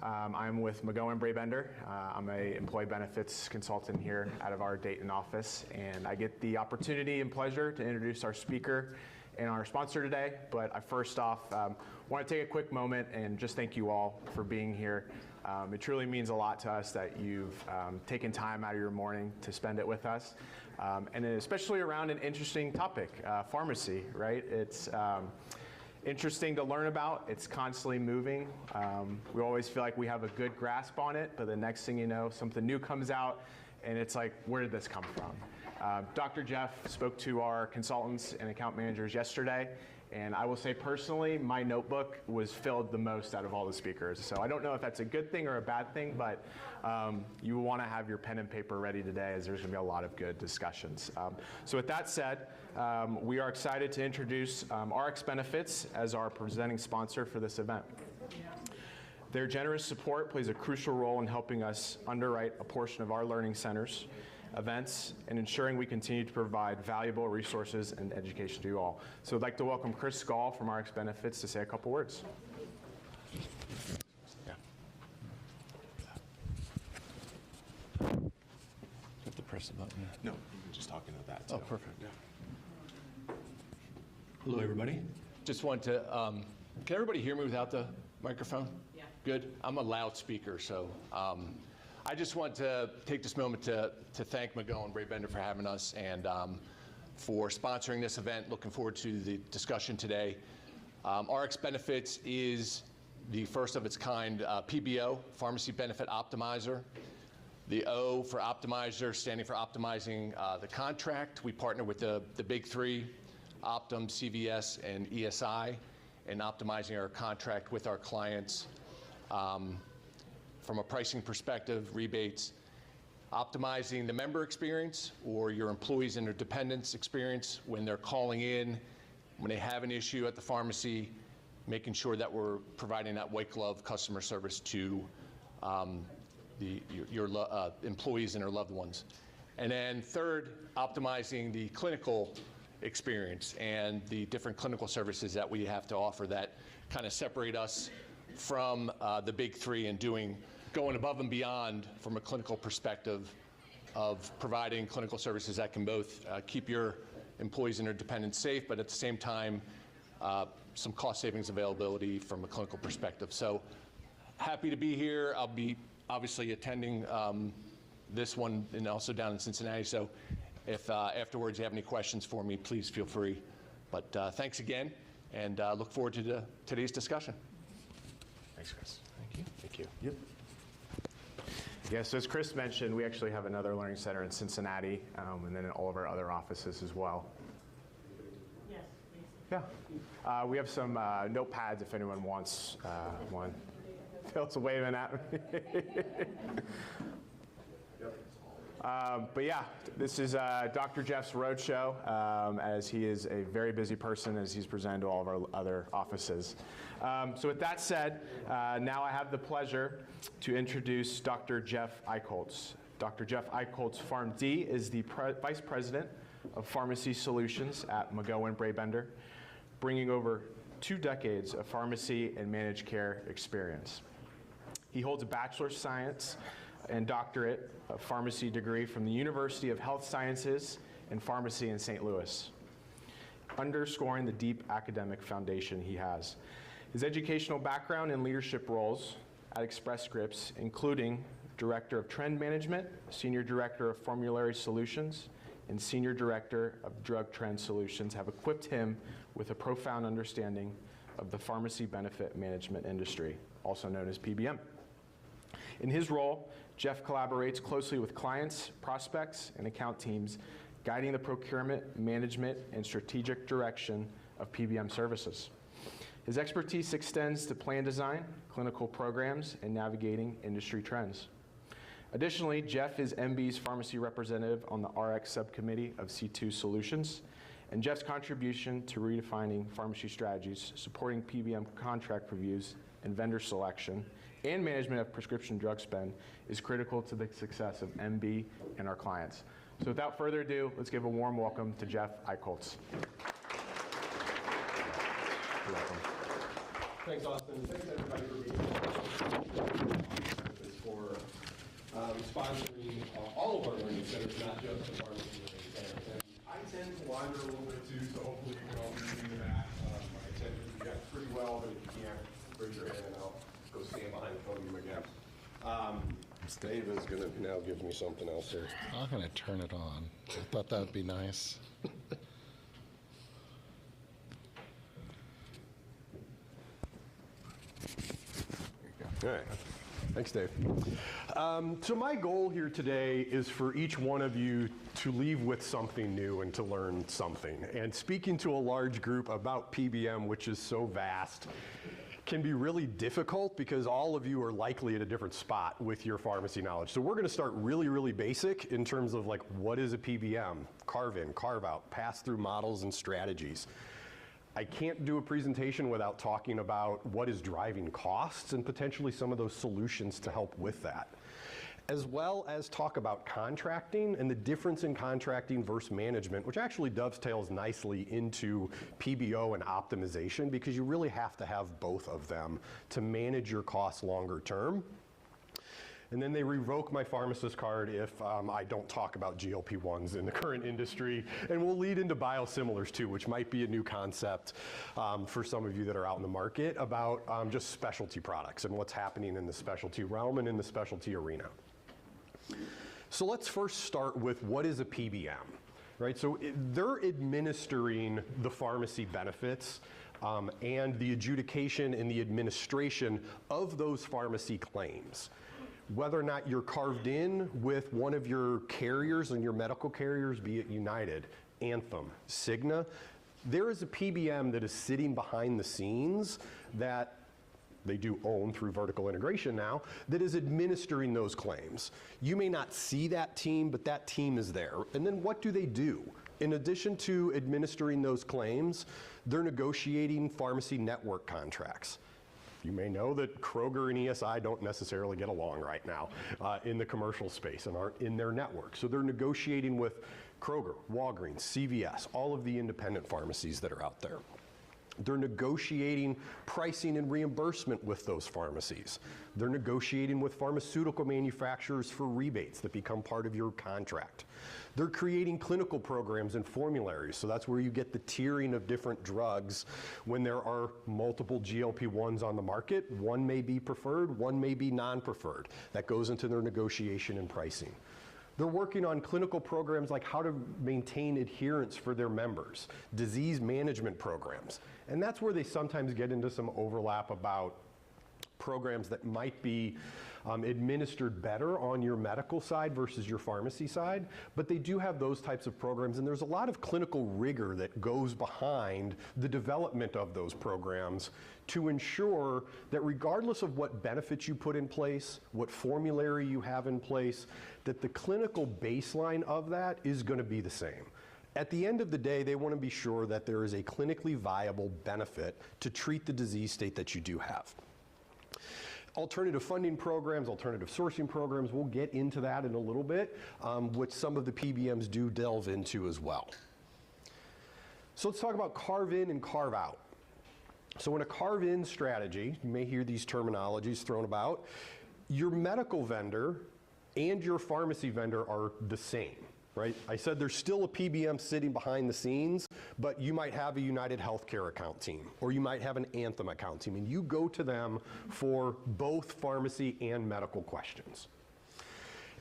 I'm with McGohan Brabender. I'm an employee benefits consultant here out of our Dayton office, and I get the opportunity and pleasure to introduce our speaker and our sponsor today. But I first off want to take a quick moment and just thank you all for being here. It truly means a lot to us that you've taken time out of your morning to spend it with us, and especially around an interesting topic, pharmacy, right? It's interesting to learn about. It's constantly moving. We always feel like we have a good grasp on it, but the next thing you know, something new comes out, and it's like, where did this come from? Dr. Jeff spoke to our consultants and account managers yesterday, and I will say personally, my notebook was filled the most out of all the speakers. So I don't know if that's a good thing or a bad thing, but you want to have your pen and paper ready today, as there's going to be a lot of good discussions. So with that said, we are excited to introduce RX Benefits as our presenting sponsor for this event. Their generous support plays a crucial role in helping us underwrite a portion of our learning centers, events, and ensuring we continue to provide valuable resources and education to you all. So I'd like to welcome Chris Gall from RX Benefits to say a couple words. Yeah. You have to press the button. No, you can just talk into that. Oh, perfect. Yeah. Hello, everybody. Just want to, can everybody hear me without the microphone? Yeah. Good. I'm a loudspeaker, so I just want to take this moment to thank McGohan Brabender for having us and for sponsoring this event. Looking forward to the discussion today. RX Benefits is the first of its kind PBO, Pharmacy Benefit Optimizer. The O for Optimizer standing for optimizing the contract. We partner with the big three, Optum, CVS, and ESI, in optimizing our contract with our clients. From a pricing perspective, rebates, optimizing the member experience or your employees and their dependents experience when they're calling in, when they have an issue at the pharmacy, making sure that we're providing that white glove customer service to your employees and their loved ones. And then third, optimizing the clinical experience and the different clinical services that we have to offer that kind of separate us from the big three and going above and beyond from a clinical perspective of providing clinical services that can both keep your employees and their dependents safe, but at the same time, some cost savings availability from a clinical perspective. So happy to be here. I'll be obviously attending this one and also down in Cincinnati. So if afterwards you have any questions for me, please feel free. But thanks again, and look forward to today's discussion. Thanks, Chris. Thank you. Thank you. Yep. Yeah, so as Chris mentioned, we actually have another learning center in Cincinnati, and then in all of our other offices as well. Yes, please. Yeah. We have some notepads if anyone wants one. Phil's waving at me. But yeah, this is Dr. Jeff's roadshow, as he is a very busy person as he's presented to all of our other offices. So with that said, now I have the pleasure to introduce Dr. Jeff Eichholz. Dr. Jeff Eichholz, PharmD, is the Vice President of Pharmacy Solutions at McGohan Brabender, bringing over 2 decades of pharmacy and managed care experience. He holds a Bachelor's of Science and Doctorate of Pharmacy degree from the University of Health Sciences and Pharmacy in St. Louis, underscoring the deep academic foundation he has. His educational background and leadership roles at Express Scripts, including Director of Trend Management, Senior Director of Formulary Solutions, and Senior Director of Drug Trend Solutions, have equipped him with a profound understanding of the pharmacy benefit management industry, also known as PBM. In his role, Jeff collaborates closely with clients, prospects, and account teams, guiding the procurement, management, and strategic direction of PBM services. His expertise extends to plan design, clinical programs, and navigating industry trends. Additionally, Jeff is MB's pharmacy representative on the RX subcommittee of C2 Solutions, and Jeff's contribution to redefining pharmacy strategies, supporting PBM contract reviews and vendor selection, and management of prescription drug spend is critical to the success of MB and our clients. So without further ado, let's give a warm welcome to Jeff Eichholz. You're welcome. Thanks, Austin. Thanks, everybody, for being here. sponsoring all of our learning centers, not just the pharmacy learning center. And I tend to wander a little bit too, so hopefully you can all see me in the back. I tend to project pretty well, but if you can't, raise your hand and I'll go stand behind the podium again. Dave is going to now give me something else here. I'm going to turn it on. I thought that would be nice. All right. Thanks, Dave. So my goal here today is for each one of you to leave with something new and to learn something. And speaking to a large group about PBM, which is so vast, can be really difficult because all of you are likely at a different spot with your pharmacy knowledge. So we're going to start really, really basic in terms of like, what is a PBM? Carve in, carve out, pass through models and strategies. I can't do a presentation without talking about what is driving costs and potentially some of those solutions to help with that. As well as talk about contracting and the difference in contracting versus management, which actually dovetails nicely into PBO and optimization because you really have to have both of them to manage your costs longer term. And then they revoke my pharmacist card if I don't talk about GLP-1s in the current industry. And we'll lead into biosimilars too, which might be a new concept for some of you that are out in the market about just specialty products and what's happening in the specialty realm and in the specialty arena. So let's first start with what is a PBM, right? So they're administering the pharmacy benefits and the adjudication and the administration of those pharmacy claims. Whether or not you're carved in with one of your carriers and your medical carriers, be it United, Anthem, Cigna, there is a PBM that is sitting behind the scenes that they do own through vertical integration now, that is administering those claims. You may not see that team, but that team is there. And then what do they do? In addition to administering those claims, they're negotiating pharmacy network contracts. You may know that Kroger and ESI don't necessarily get along right now in the commercial space and aren't in their network. So they're negotiating with Kroger, Walgreens, CVS, all of the independent pharmacies that are out there. They're negotiating pricing and reimbursement with those pharmacies. They're negotiating with pharmaceutical manufacturers for rebates that become part of your contract. They're creating clinical programs and formularies, so that's where you get the tiering of different drugs. When there are multiple GLP-1s on the market, one may be preferred, one may be non-preferred. That goes into their negotiation and pricing. They're working on clinical programs like how to maintain adherence for their members, disease management programs. And that's where they sometimes get into some overlap about programs that might be administered better on your medical side versus your pharmacy side, but they do have those types of programs, and there's a lot of clinical rigor that goes behind the development of those programs to ensure that regardless of what benefits you put in place, what formulary you have in place, that the clinical baseline of that is going to be the same. At the end of the day, they want to be sure that there is a clinically viable benefit to treat the disease state that you do have. Alternative funding programs, alternative sourcing programs, we'll get into that in a little bit, which some of the PBMs do delve into as well. So let's talk about carve in and carve out. So in a carve in strategy, you may hear these terminologies thrown about, your medical vendor and your pharmacy vendor are the same, right? I said there's still a PBM sitting behind the scenes, but you might have a United Healthcare account team, or you might have an Anthem account team, and you go to them for both pharmacy and medical questions.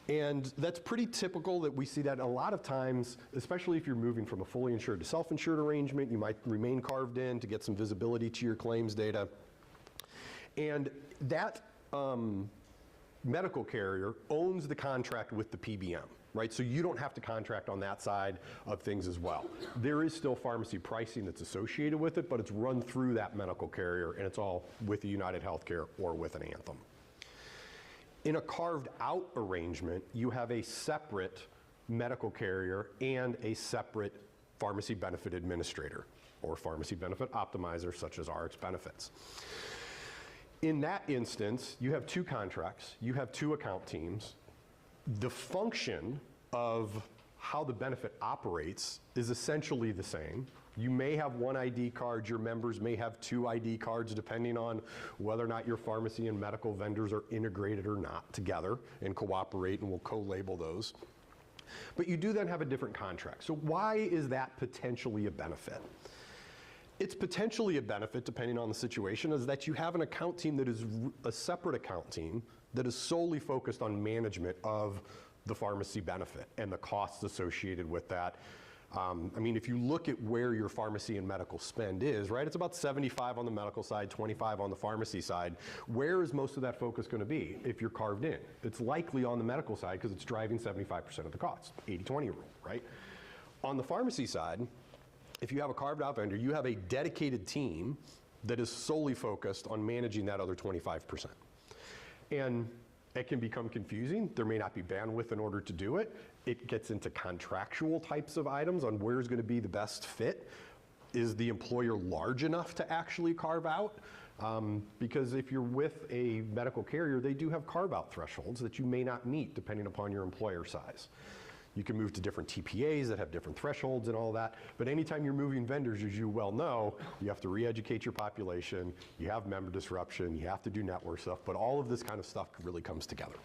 And that's pretty typical that we see that a lot of times, especially if you're moving from a fully insured to self-insured arrangement, you might remain carved in to get some visibility to your claims data. And that medical carrier owns the contract with the PBM, right? So you don't have to contract on that side of things as well. There is still pharmacy pricing that's associated with it, but it's run through that medical carrier, and it's all with the United Healthcare or with an Anthem. In a carved out arrangement, you have a separate medical carrier and a separate pharmacy benefit administrator or pharmacy benefit optimizer, such as RX Benefits. In that instance, you have two contracts, you have two account teams. The function of how the benefit operates is essentially the same. You may have one ID card, your members may have 2 ID cards, depending on whether or not your pharmacy and medical vendors are integrated or not together and cooperate, and we'll co-label those. But you do then have a different contract. So why is that potentially a benefit? It's potentially a benefit, depending on the situation, is that you have an account team that is a separate account team that is solely focused on management of the pharmacy benefit and the costs associated with that. I mean, if you look at where your pharmacy and medical spend is, right, it's about 75 on the medical side, 25 on the pharmacy side. Where is most of that focus going to be if you're carved in? It's likely on the medical side because it's driving 75% of the costs, 80-20 rule, right? On the pharmacy side, if you have a carved out vendor, you have a dedicated team that is solely focused on managing that other 25%. And it can become confusing. There may not be bandwidth in order to do it. It gets into contractual types of items on where's going to be the best fit. Is the employer large enough to actually carve out? Because if you're with a medical carrier, they do have carve-out thresholds that you may not meet depending upon your employer size. You can move to different TPAs that have different thresholds and all that, but anytime you're moving vendors, as you well know, you have to re-educate your population, you have member disruption, you have to do network stuff, but all of this kind of stuff really comes together.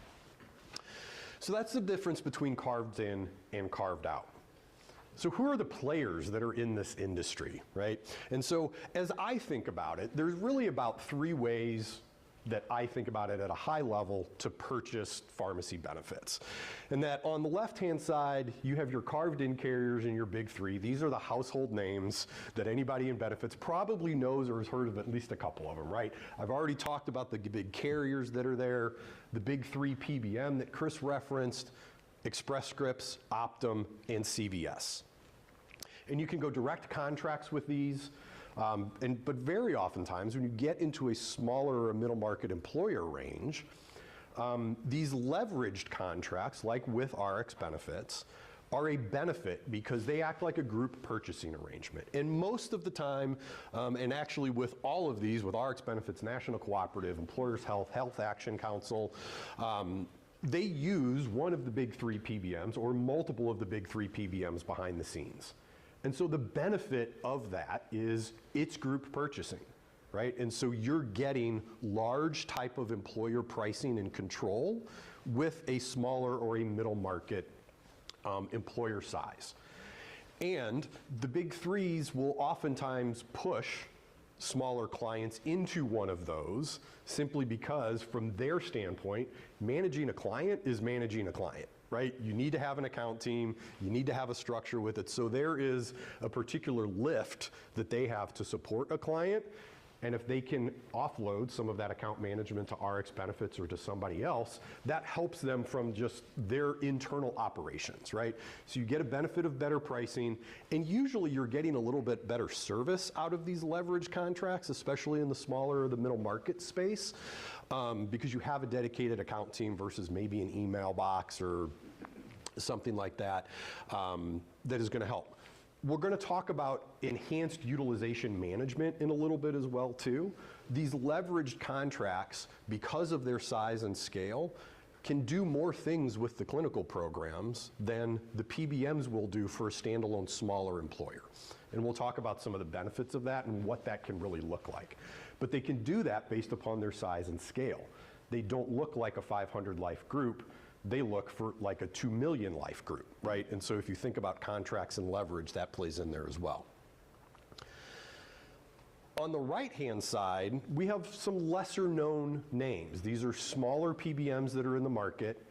So that's the difference between carved in and carved out. So who are the players that are in this industry, right? And so as I think about it, there's really about 3 ways that I think about it at a high level to purchase pharmacy benefits. And that on the left-hand side, you have your carved-in carriers and your big 3. These are the household names that anybody in benefits probably knows or has heard of at least a couple of them, right? I've already talked about the big carriers that are there, the big 3 PBM that Chris referenced, Express Scripts, Optum, and CVS. And you can go direct contracts with these. But very oftentimes, when you get into a smaller or a middle market employer range, these leveraged contracts, like with RX benefits, are a benefit because they act like a group purchasing arrangement. And most of the time, and actually with all of these, with RX benefits, National Cooperative, Employers Health, Health Action Council, they use one of the big 3 PBMs or multiple of the big 3 PBMs behind the scenes. And so the benefit of that is it's group purchasing, right? And so you're getting large type of employer pricing and control with a smaller or a middle market employer size. And the big 3s will oftentimes push smaller clients into one of those simply because from their standpoint, managing a client is managing a client. Right? You need to have an account team, you need to have a structure with it, so there is a particular lift that they have to support a client, and if they can offload some of that account management to RX benefits or to somebody else, that helps them from just their internal operations, right? So you get a benefit of better pricing, and usually you're getting a little bit better service out of these leverage contracts, especially in the smaller or the middle market space. Because you have a dedicated account team versus maybe an email box or something like that, that is going to help. We're going to talk about enhanced utilization management in a little bit as well too. These leveraged contracts, because of their size and scale, can do more things with the clinical programs than the PBMs will do for a standalone smaller employer. And we'll talk about some of the benefits of that and what that can really look like. But they can do that based upon their size and scale. They don't look like a 500 life group. They look for like a 2 million life group, right? And so if you think about contracts and leverage, that plays in there as well. On the right-hand side, we have some lesser known names. These are smaller PBMs that are in the market.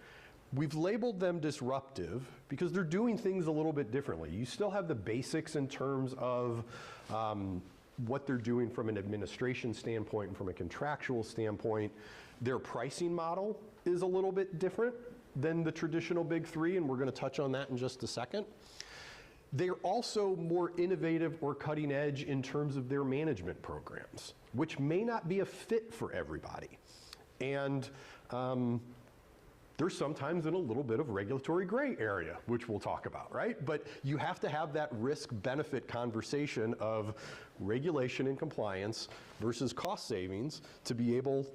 We've labeled them disruptive because they're doing things a little bit differently. You still have the basics in terms of what they're doing from an administration standpoint and from a contractual standpoint. Their pricing model is a little bit different than the traditional big 3, and we're going to touch on that in just a second. They're also more innovative or cutting edge in terms of their management programs, which may not be a fit for everybody. And they're sometimes in a little bit of regulatory gray area, which we'll talk about, right? But you have to have that risk-benefit conversation of regulation and compliance versus cost savings to be able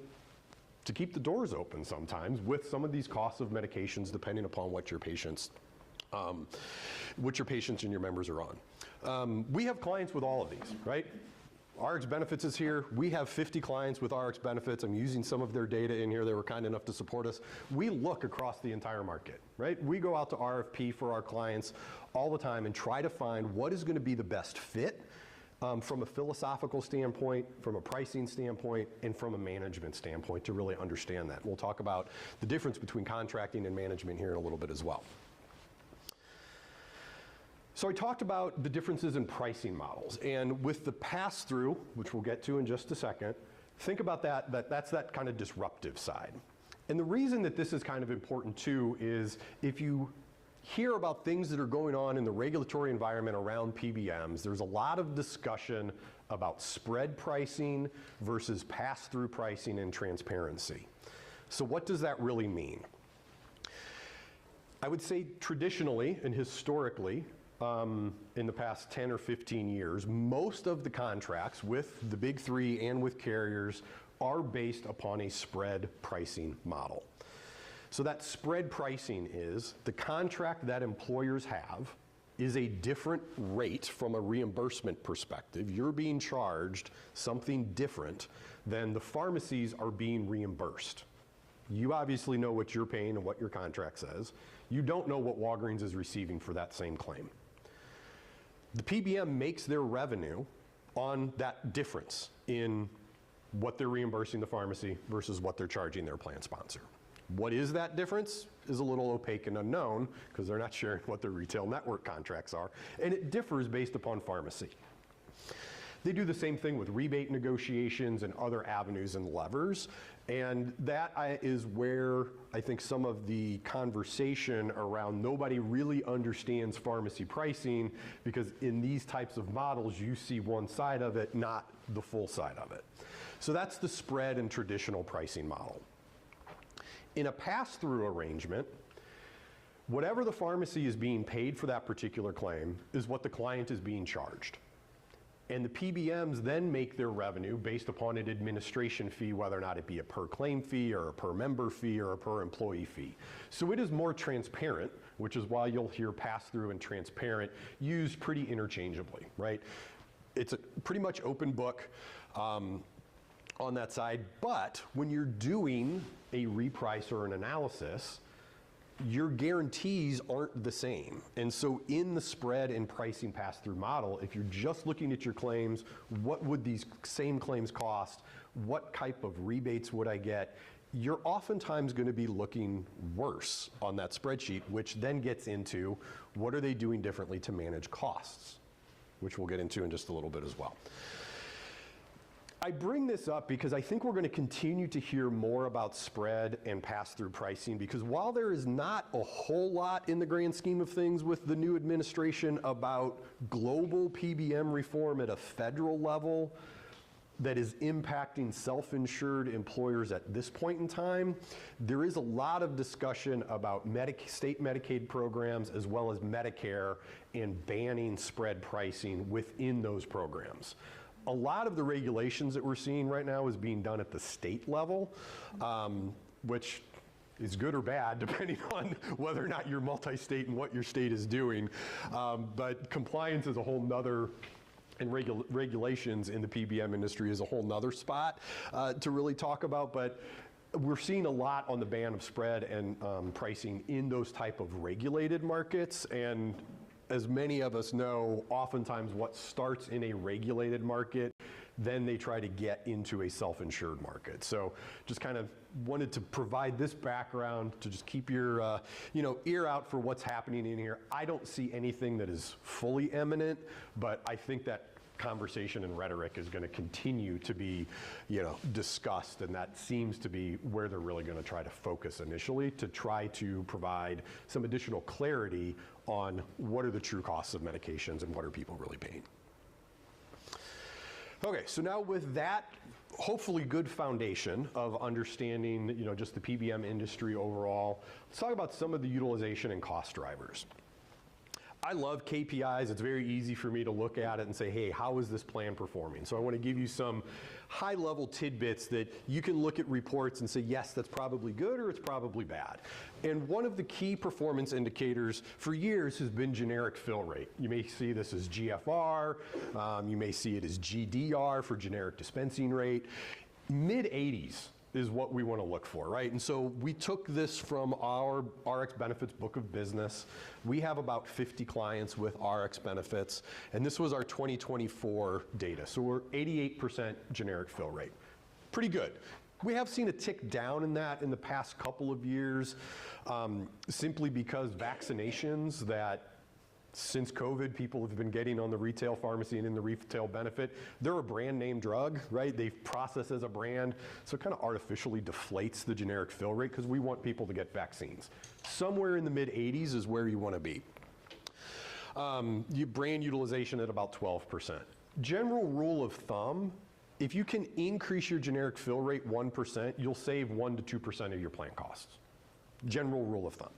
to keep the doors open sometimes with some of these costs of medications depending upon what your patients and your members are on. We have clients with all of these, right? RX Benefits is here. We have 50 clients with RX Benefits. I'm using some of their data in here. They were kind enough to support us. We look across the entire market, right? We go out to RFP for our clients all the time and try to find what is going to be the best fit from a philosophical standpoint, from a pricing standpoint, and from a management standpoint to really understand that. We'll talk about the difference between contracting and management here in a little bit as well. So I talked about the differences in pricing models, and with the pass-through, which we'll get to in just a second, think about that's that kind of disruptive side. And the reason that this is kind of important too is if you hear about things that are going on in the regulatory environment around PBMs, there's a lot of discussion about spread pricing versus pass-through pricing and transparency. So what does that really mean? I would say traditionally and historically, in the past 10 or 15 years, most of the contracts with the big three and with carriers are based upon a spread pricing model. So that spread pricing is the contract that employers have is a different rate from a reimbursement perspective. You're being charged something different than the pharmacies are being reimbursed. You obviously know what you're paying and what your contract says. You don't know what Walgreens is receiving for that same claim. The PBM makes their revenue on that difference in what they're reimbursing the pharmacy versus what they're charging their plan sponsor. What is that difference is a little opaque and unknown because they're not sharing what their retail network contracts are, and it differs based upon pharmacy. They do the same thing with rebate negotiations and other avenues and levers, and that is where I think some of the conversation around nobody really understands pharmacy pricing, because in these types of models you see one side of it, not the full side of it. So that's the spread and traditional pricing model. In a pass-through arrangement, whatever the pharmacy is being paid for that particular claim is what the client is being charged. And the PBMs then make their revenue based upon an administration fee, whether or not it be a per claim fee or a per member fee or a per employee fee. So it is more transparent, which is why you'll hear pass-through and transparent used pretty interchangeably, right? It's a pretty much open book on that side, but when you're doing a reprice or an analysis, your guarantees aren't the same. And so in the spread and pricing pass-through model, if you're just looking at your claims, what would these same claims cost? What type of rebates would I get? You're oftentimes going to be looking worse on that spreadsheet, which then gets into what are they doing differently to manage costs, which we'll get into in just a little bit as well. I bring this up because I think we're going to continue to hear more about spread and pass-through pricing, because while there is not a whole lot in the grand scheme of things with the new administration about global PBM reform at a federal level that is impacting self-insured employers at this point in time, there is a lot of discussion about state Medicaid programs as well as Medicare and banning spread pricing within those programs. A lot of the regulations that we're seeing right now is being done at the state level, which is good or bad depending on whether or not you're multi-state and what your state is doing. But compliance is a whole nother, and regulations in the PBM industry is a whole nother spot to really talk about. But we're seeing a lot on the ban of spread and pricing in those type of regulated markets. And as many of us know, oftentimes what starts in a regulated market, then they try to get into a self-insured market. So just kind of wanted to provide this background to just keep your ear out for what's happening in here. I don't see anything that is fully imminent, but I think that conversation and rhetoric is going to continue to be discussed, and that seems to be where they're really going to try to focus initially, to try to provide some additional clarity on what are the true costs of medications and what are people really paying. Okay, so now with that hopefully good foundation of understanding just the PBM industry overall, let's talk about some of the utilization and cost drivers. I love KPIs. It's very easy for me to look at it and say, hey, how is this plan performing? So I want to give you some high-level tidbits that you can look at reports and say, yes, that's probably good or it's probably bad. And one of the key performance indicators for years has been generic fill rate. You may see this as GFR. You may see it as GDR for generic dispensing rate. Mid-80s is what we want to look for, right? And so we took this from our RX Benefits book of business. We have about 50 clients with RX Benefits, and this was our 2024 data. So we're 88% generic fill rate. Pretty good. We have seen a tick down in that in the past couple of years, simply because vaccinations that since COVID, people have been getting on the retail pharmacy and in the retail benefit. They're a brand name drug, right? They process as a brand, so it kind of artificially deflates the generic fill rate because we want people to get vaccines. Somewhere in the mid-80s is where you want to be. Brand utilization at about 12%. General rule of thumb, if you can increase your generic fill rate 1%, you'll save 1 to 2% of your plan costs. General rule of thumb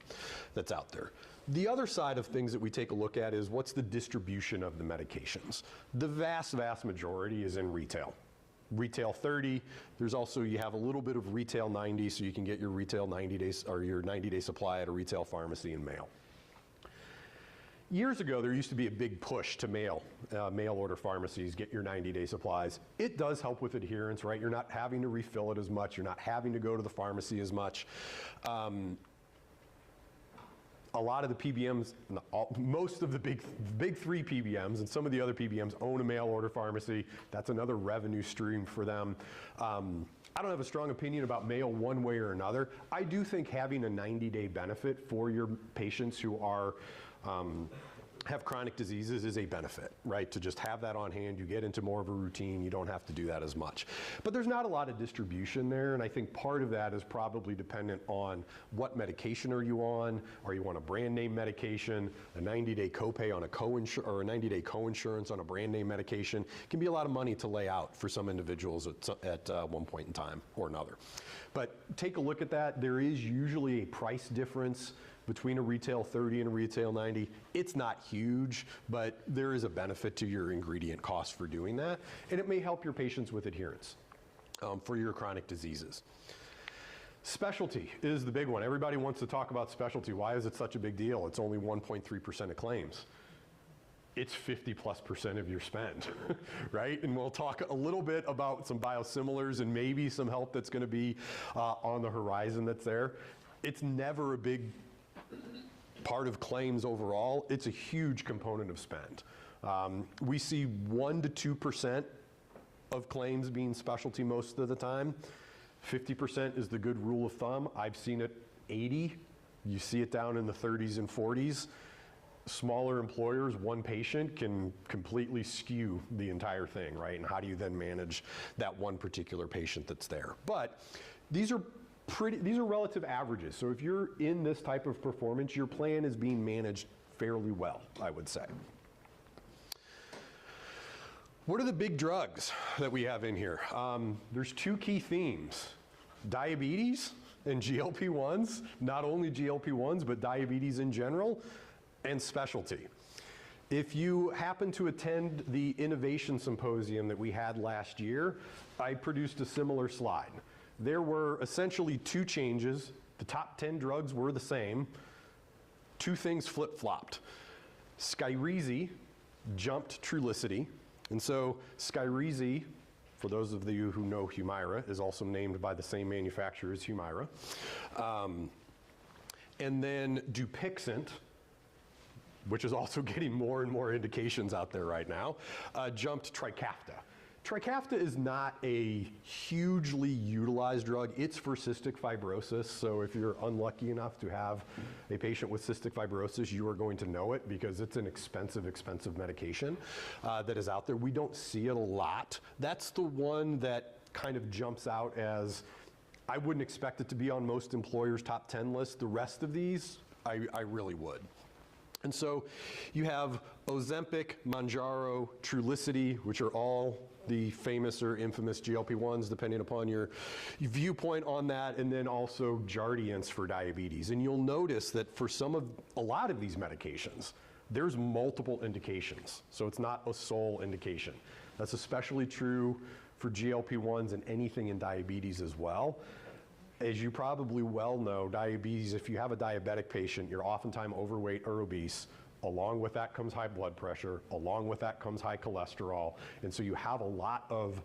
that's out there. The other side of things that we take a look at is what's the distribution of the medications. The vast majority is in retail. Retail 30, there's also, you have a little bit of retail 90, so you can get your retail 90 days or your 90-day supply at a retail pharmacy and mail. Years ago, there used to be a big push to mail order pharmacies, get your 90-day supplies. It does help with adherence, right? You're not having to refill it as much. You're not having to go to the pharmacy as much. A lot of the PBMs, most of the big three PBMs and some of the other PBMs own a mail order pharmacy. That's another revenue stream for them. I don't have a strong opinion about mail one way or another. I do think having a 90-day benefit for your patients who are have chronic diseases is a benefit, right? To just have that on hand, you get into more of a routine, you don't have to do that as much. But there's not a lot of distribution there, and I think part of that is probably dependent on what medication are you on. Are you on a brand name medication? A 90-day copay on a or a 90-day coinsurance on a brand name medication can be a lot of money to lay out for some individuals at one point in time or another. But take a look at that. There is usually a price difference between a retail 30 and a retail 90. It's not huge, but there is a benefit to your ingredient cost for doing that, and it may help your patients with adherence for your chronic diseases. Specialty is the big one. Everybody wants to talk about specialty. Why is it such a big deal? It's only 1.3% of claims. It's 50+% of your spend, right? And we'll talk a little bit about some biosimilars and maybe some help that's going to be on the horizon that's there. It's never a big part of claims overall. It's a huge component of spend. We see 1 to 2% of claims being specialty most of the time. 50% is the good rule of thumb. I've seen it 80. You see it down in the 30s and 40s. Smaller employers, one patient can completely skew the entire thing, right? And how do you then manage that one particular patient that's there? But these are relative averages. So if you're in this type of performance, your plan is being managed fairly well, I would say. What are the big drugs that we have in here? There's two key themes: diabetes and GLP-1s, not only GLP-1s, but diabetes in general, and specialty. If you happen to attend the innovation symposium that we had last year, I produced a similar slide. There were essentially two changes. The top 10 drugs were the same. Two things flip-flopped. Skyrizi jumped Trulicity. And so Skyrizi, for those of you who know Humira, is also named by the same manufacturer as Humira. And then Dupixent, which is also getting more and more indications out there right now, jumped Trikafta. Trikafta is not a hugely utilized drug. It's for cystic fibrosis, so if you're unlucky enough to have a patient with cystic fibrosis, you are going to know it because it's an expensive medication that is out there. We don't see it a lot. That's the one that kind of jumps out as, I wouldn't expect it to be on most employers' top 10 lists. The rest of these, I really would. And so you have Ozempic, Mounjaro, Trulicity, which are all the famous or infamous GLP-1s, depending upon your viewpoint on that, and then also Jardiance for diabetes. And you'll notice that for a lot of these medications, there's multiple indications. So it's not a sole indication. That's especially true for GLP-1s and anything in diabetes as well. As you probably well know, diabetes, if you have a diabetic patient, you're oftentimes overweight or obese. Along with that comes high blood pressure. Along with that comes high cholesterol. And so you have a lot of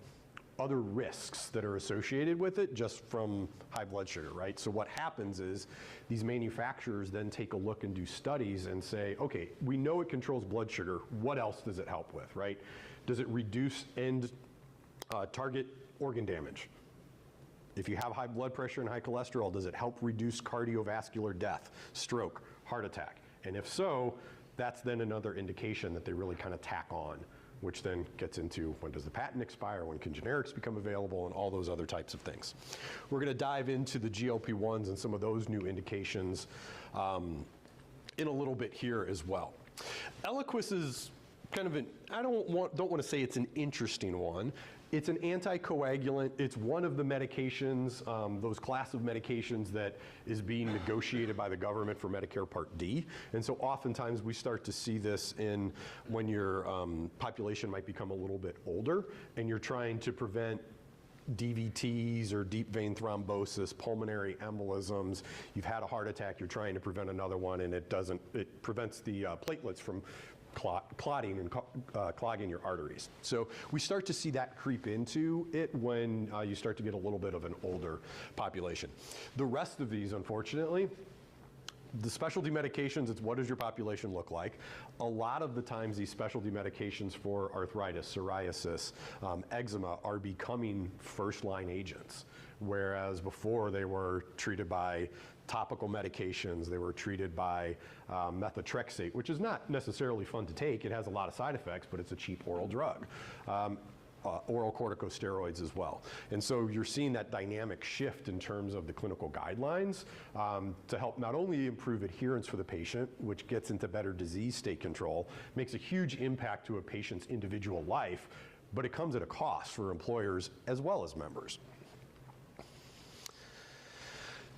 other risks that are associated with it just from high blood sugar, right? So what happens is these manufacturers then take a look and do studies and say, okay, we know it controls blood sugar. What else does it help with, right? Does it reduce target organ damage? If you have high blood pressure and high cholesterol, does it help reduce cardiovascular death, stroke, heart attack? And if so, that's then another indication that they really kind of tack on, which then gets into when does the patent expire, when can generics become available, and all those other types of things. We're going to dive into the GLP-1s and some of those new indications in a little bit here as well. Eliquis is kind of I don't want to say it's an interesting one. It's an anticoagulant. It's one of the medications, those class of medications that is being negotiated by the government for Medicare Part D. And so oftentimes we start to see this in when your population might become a little bit older and you're trying to prevent DVTs or deep vein thrombosis, pulmonary embolisms. You've had a heart attack, you're trying to prevent another one, and it prevents the platelets from clotting and clogging your arteries. So we start to see that creep into it when you start to get a little bit of an older population. The rest of these, unfortunately, the specialty medications, it's what does your population look like? A lot of the times these specialty medications for arthritis, psoriasis, eczema are becoming first-line agents, whereas before they were treated by topical medications, they were treated by methotrexate, which is not necessarily fun to take. It has a lot of side effects, but it's a cheap oral drug. Oral corticosteroids as well. And so you're seeing that dynamic shift in terms of the clinical guidelines to help not only improve adherence for the patient, which gets into better disease state control, makes a huge impact to a patient's individual life, but it comes at a cost for employers as well as members.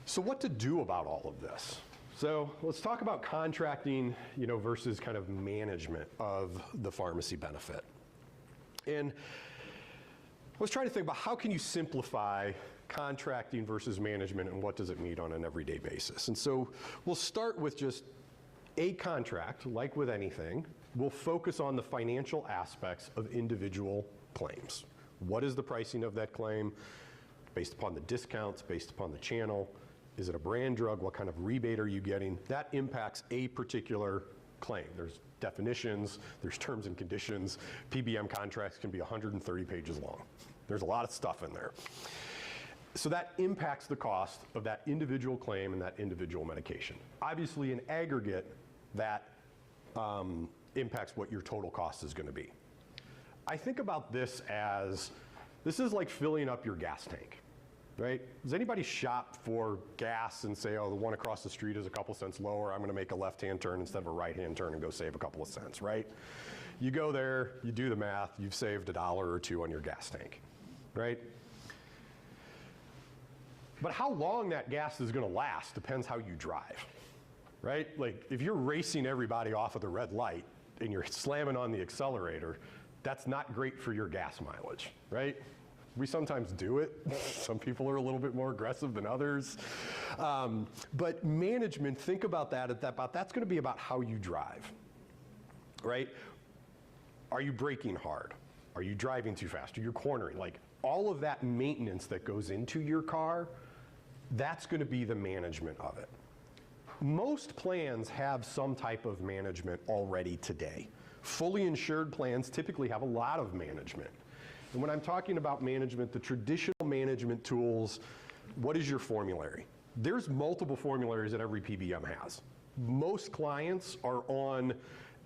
So what to do about all of this? So let's talk about contracting, versus kind of management of the pharmacy benefit. And let's try to think about how can you simplify contracting versus management and what does it mean on an everyday basis. And so we'll start with just a contract, like with anything. We'll focus on the financial aspects of individual claims. What is the pricing of that claim based upon the discounts, based upon the channel? Is it a brand drug? What kind of rebate are you getting? That impacts a particular claim. There's definitions, there's terms and conditions. PBM contracts can be 130 pages long. There's a lot of stuff in there. So that impacts the cost of that individual claim and that individual medication. Obviously, in aggregate, that impacts what your total cost is going to be. I think about this is like filling up your gas tank. Right? Does anybody shop for gas and say, oh, the one across the street is a couple cents lower, I'm going to make a left-hand turn instead of a right-hand turn and go save a couple of cents, right? You go there, you do the math, you've saved $1 or $2 on your gas tank, right? But how long that gas is going to last depends how you drive, right? Like if you're racing everybody off of the red light and you're slamming on the accelerator, that's not great for your gas mileage, right? We sometimes do it. Some people are a little bit more aggressive than others. But management, think about that. That's going to be about how you drive, right? Are you braking hard? Are you driving too fast? Are you cornering? Like all of that maintenance that goes into your car, that's going to be the management of it. Most plans have some type of management already today. Fully insured plans typically have a lot of management. And when I'm talking about management, the traditional management tools, what is your formulary? There's multiple formularies that every PBM has. Most clients are on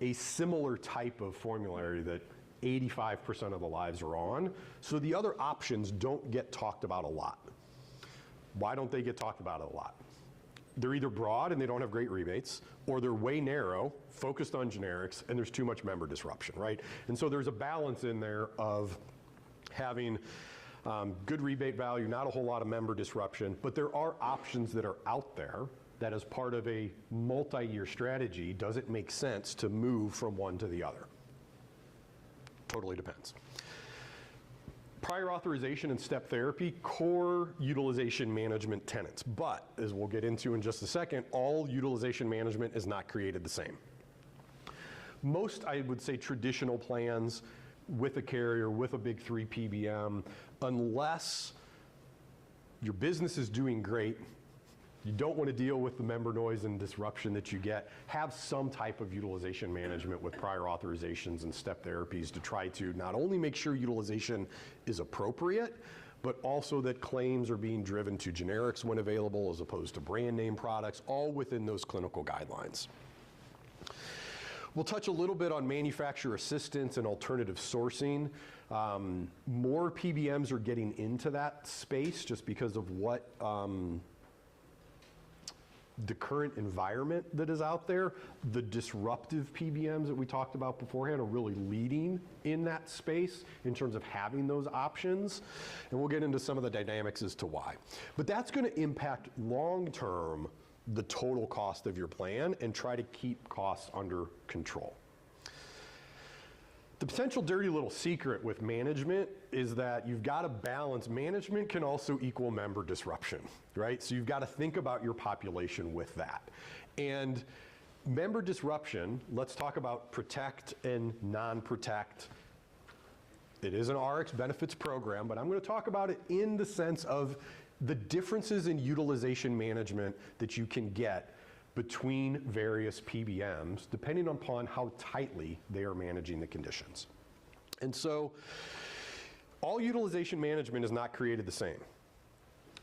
a similar type of formulary that 85% of the lives are on. So the other options don't get talked about a lot. Why don't they get talked about a lot? They're either broad and they don't have great rebates, or they're way narrow, focused on generics, and there's too much member disruption, right? And so there's a balance in there of having Good rebate value, not a whole lot of member disruption, but there are options that are out there that as part of a multi-year strategy, does it make sense to move from one to the other? Totally depends. Prior authorization and step therapy, core utilization management tenets. But, as we'll get into in just a second, all utilization management is not created the same. Most, I would say, traditional plans with a carrier, with a big 3 PBM, unless your business is doing great, you don't want to deal with the member noise and disruption that you get, have some type of utilization management with prior authorizations and step therapies to try to not only make sure utilization is appropriate, but also that claims are being driven to generics when available as opposed to brand name products, all within those clinical guidelines. We'll touch a little bit on manufacturer assistance and alternative sourcing. More PBMs are getting into that space just because of what the current environment that is out there. The disruptive PBMs that we talked about beforehand are really leading in that space in terms of having those options. And we'll get into some of the dynamics as to why. But that's going to impact long-term the total cost of your plan and try to keep costs under control. The potential dirty little secret with management is that you've got to balance. Management can also equal member disruption, right? So you've got to think about your population with that. And member disruption, let's talk about protect and non-protect. It is an RX benefits program, but I'm going to talk about it in the sense of the differences in utilization management that you can get between various PBMs, depending upon how tightly they are managing the conditions. And so, all utilization management is not created the same.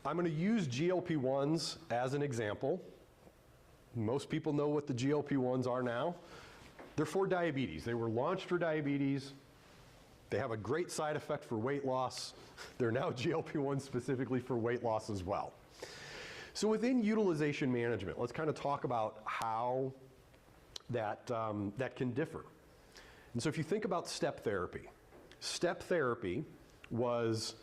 I'm going to use GLP-1s as an example. Most people know what the GLP-1s are now. They're for diabetes. They were launched for diabetes. They have a great side effect for weight loss. They're now GLP-1s specifically for weight loss as well. So within utilization management, let's kind of talk about how that can differ. And so if you think about step therapy was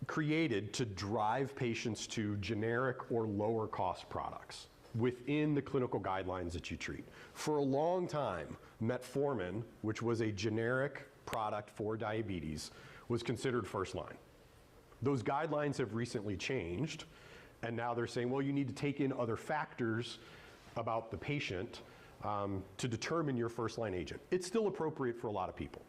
created to drive patients to generic or lower cost products within the clinical guidelines that you treat. For a long time, metformin, which was a generic product for diabetes, was considered first line. Those guidelines have recently changed. And now they're saying, well, you need to take in other factors about the patient to determine your first line agent. It's still appropriate for a lot of people.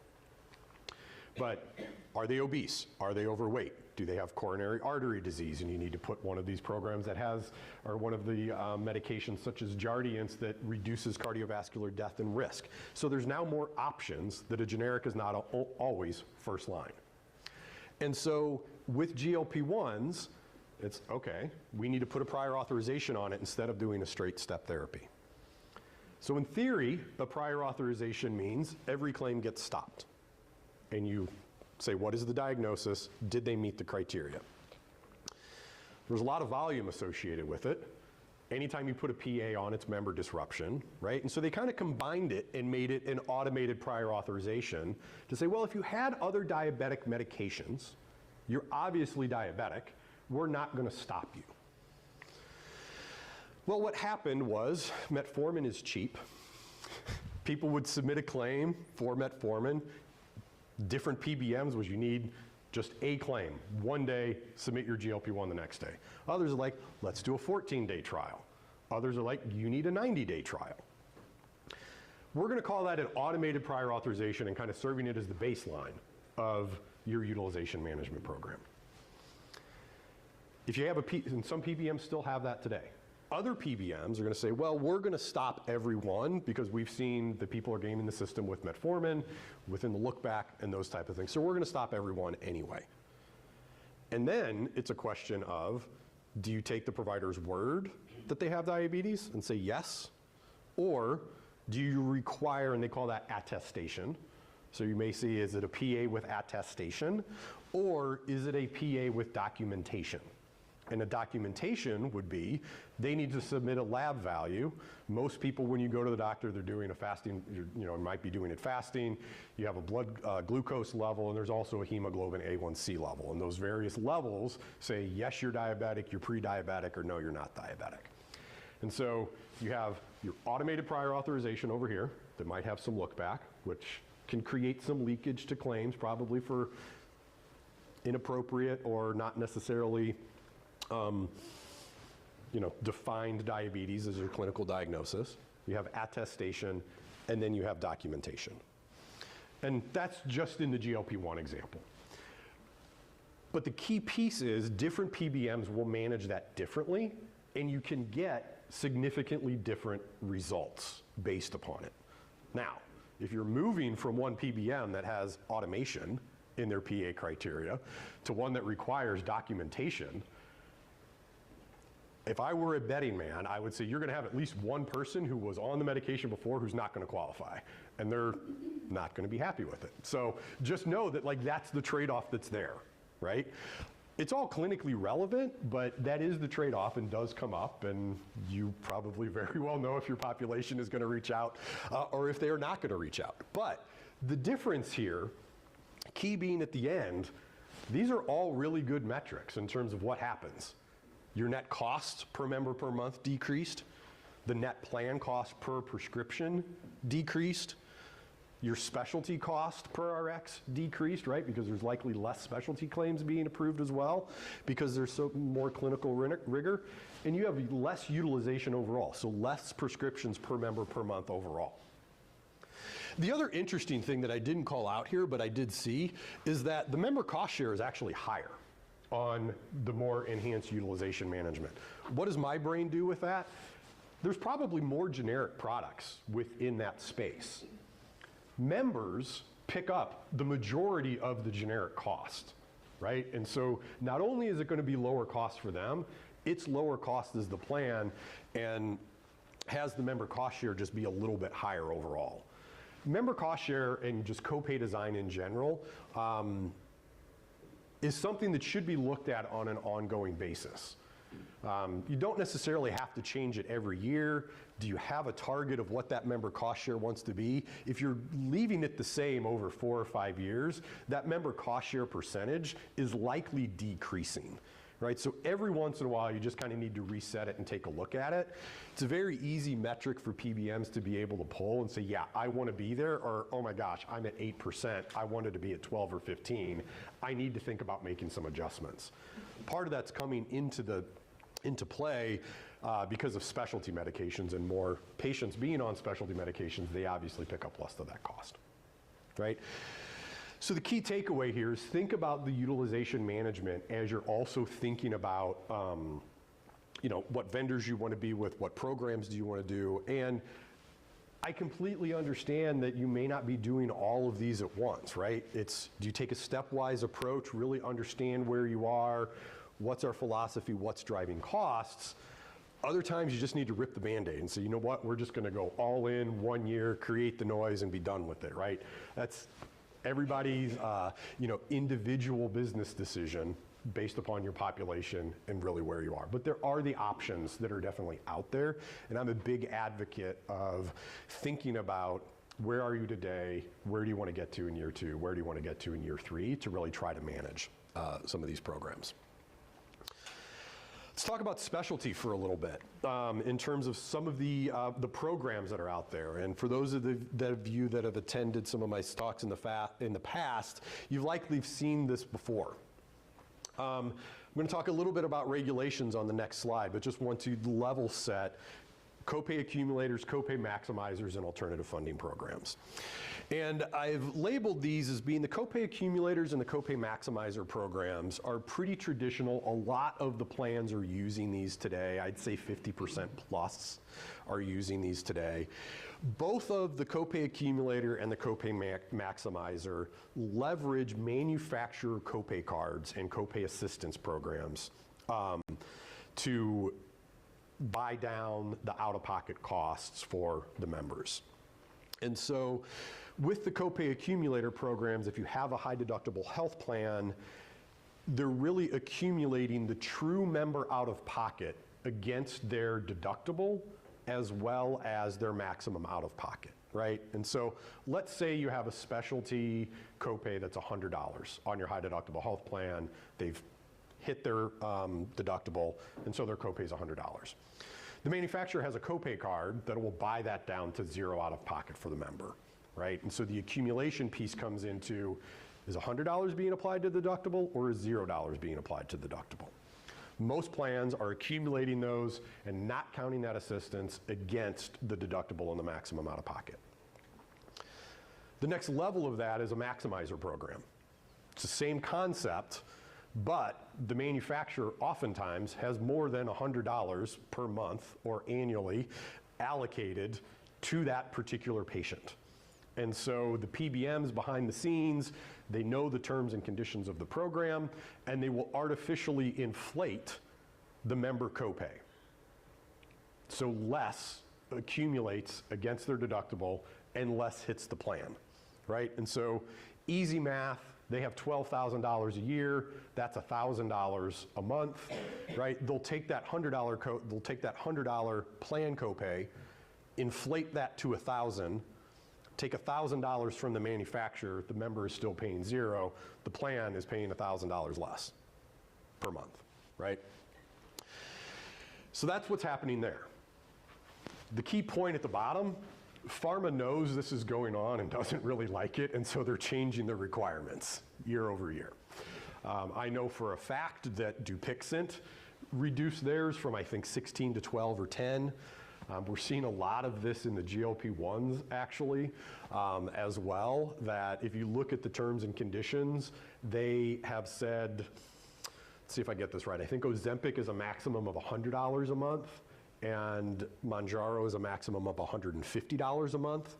But are they obese? Are they overweight? Do they have coronary artery disease? And you need to put one of these programs that has, or one of the medications such as Jardiance that reduces cardiovascular death and risk. So there's now more options that a generic is not always first line. And so with GLP-1s, it's okay, we need to put a prior authorization on it instead of doing a straight step therapy. So in theory, a prior authorization means every claim gets stopped. And you say, what is the diagnosis? Did they meet the criteria? There's a lot of volume associated with it. Anytime you put a PA on, it's member disruption, right? And so they kind of combined it and made it an automated prior authorization to say, well, if you had other diabetic medications, you're obviously diabetic, we're not going to stop you. Well, what happened was metformin is cheap. People would submit a claim for metformin. Different PBMs was you need just a claim. One day, submit your GLP-1 the next day. Others are like, let's do a 14-day trial. Others are like, you need a 90-day trial. We're going to call that an automated prior authorization and kind of serving it as the baseline of your utilization management program. If you have and some PBMs still have that today. Other PBMs are going to say, well, we're going to stop everyone because we've seen that people are gaming the system with metformin, within the look back, and those type of things. So we're going to stop everyone anyway. And then it's a question of, do you take the provider's word that they have diabetes and say yes? Or do you require, and they call that attestation. So you may see, is it a PA with attestation? Or is it a PA with documentation? And the documentation would be, they need to submit a lab value. Most people, when you go to the doctor, they're doing a fasting, might be doing it fasting. You have a blood glucose level, and there's also a hemoglobin A1C level. And those various levels say, yes, you're diabetic, you're pre-diabetic, or no, you're not diabetic. And so you have your automated prior authorization over here that might have some look back, which can create some leakage to claims, probably for inappropriate or not necessarily defined diabetes as your clinical diagnosis. You have attestation, and then you have documentation. And that's just in the GLP-1 example. But the key piece is different PBMs will manage that differently, and you can get significantly different results based upon it. Now, if you're moving from one PBM that has automation in their PA criteria to one that requires documentation, if I were a betting man, I would say you're going to have at least one person who was on the medication before who's not going to qualify, and they're not going to be happy with it. So just know that that's the trade-off that's there, right? It's all clinically relevant, but that is the trade-off and does come up, and you probably very well know if your population is going to reach out or if they are not going to reach out. But the difference here, key being at the end, these are all really good metrics in terms of what happens. Your net cost per member per month decreased. The net plan cost per prescription decreased. Your specialty cost per RX decreased, right? Because there's likely less specialty claims being approved as well because there's so more clinical rigor. And you have less utilization overall, so less prescriptions per member per month overall. The other interesting thing that I didn't call out here, but I did see, is that the member cost share is actually higher on the more enhanced utilization management. What does my brain do with that? There's probably more generic products within that space. Members pick up the majority of the generic cost, right? And so not only is it going to be lower cost for them, it's lower cost as the plan, and has the member cost share just be a little bit higher overall. Member cost share and just copay design in general is something that should be looked at on an ongoing basis. You don't necessarily have to change it every year. Do you have a target of what that member cost share wants to be? If you're leaving it the same over 4 or 5 years, that member cost share percentage is likely decreasing, right? So every once in a while, you just kind of need to reset it and take a look at it. It's a very easy metric for PBMs to be able to pull and say, yeah, I want to be there, or oh my gosh, I'm at 8%, I wanted to be at 12 or 15. I need to think about making some adjustments. Part of that's coming into play because of specialty medications, and more patients being on specialty medications, they obviously pick up less of that cost, right? So the key takeaway here is think about the utilization management as you're also thinking about what vendors you want to be with, what programs do you want to do, and I completely understand that you may not be doing all of these at once, right? Do you take a stepwise approach, really understand where you are, what's our philosophy, what's driving costs? Other times you just need to rip the Band-Aid and say, you know what, we're just going to go all in 1 year, create the noise, and be done with it, right? That's everybody's individual business decision based upon your population and really where you are. But there are the options that are definitely out there, and I'm a big advocate of thinking about where are you today, where do you want to get to in year 2, where do you want to get to in year 3 to really try to manage some of these programs. Let's talk about specialty for a little bit in terms of some of the programs that are out there. And for those of you that have attended some of my talks in the past, you've likely seen this before. I'm going to talk a little bit about regulations on the next slide, but just want to level set copay accumulators, copay maximizers, and alternative funding programs. And I've labeled these as being the copay accumulators and the copay maximizer programs are pretty traditional. A lot of the plans are using these today. I'd say 50% plus are using these today. Both of the copay accumulator and the copay maximizer leverage manufacturer copay cards and copay assistance programs to buy down the out-of-pocket costs for the members. And so with the copay accumulator programs, if you have a high deductible health plan, they're really accumulating the true member out-of-pocket against their deductible as well as their maximum out-of-pocket, right? And so let's say you have a specialty copay that's $100 on your high deductible health plan. They've hit their deductible, and so their copay is $100. The manufacturer has a copay card that will buy that down to zero out-of-pocket for the member, right? And so the accumulation piece comes into, is $100 being applied to the deductible or is $0 being applied to the deductible? Most plans are accumulating those and not counting that assistance against the deductible and the maximum out of pocket. The next level of that is a maximizer program. It's the same concept, but the manufacturer oftentimes has more than $100 per month or annually allocated to that particular patient. And so the PBMs behind the scenes, they know the terms and conditions of the program, and they will artificially inflate the member copay. So less accumulates against their deductible and less hits the plan, right? And so easy math, they have $12,000 a year, that's $1,000 a month, right? They'll take that $100 plan copay, inflate that to $1,000, take $1,000 from the manufacturer, the member is still paying zero, the plan is paying $1,000 less per month, right? So that's what's happening there. The key point at the bottom, pharma knows this is going on and doesn't really like it, and so they're changing the requirements year over year. I know for a fact that Dupixent reduced theirs from, I think, 16 to 12 or 10. We're seeing a lot of this in the GLP-1s, actually, as well, that if you look at the terms and conditions, they have said, let's see if I get this right, I think Ozempic is a maximum of $100 a month, and Mounjaro is a maximum of $150 a month.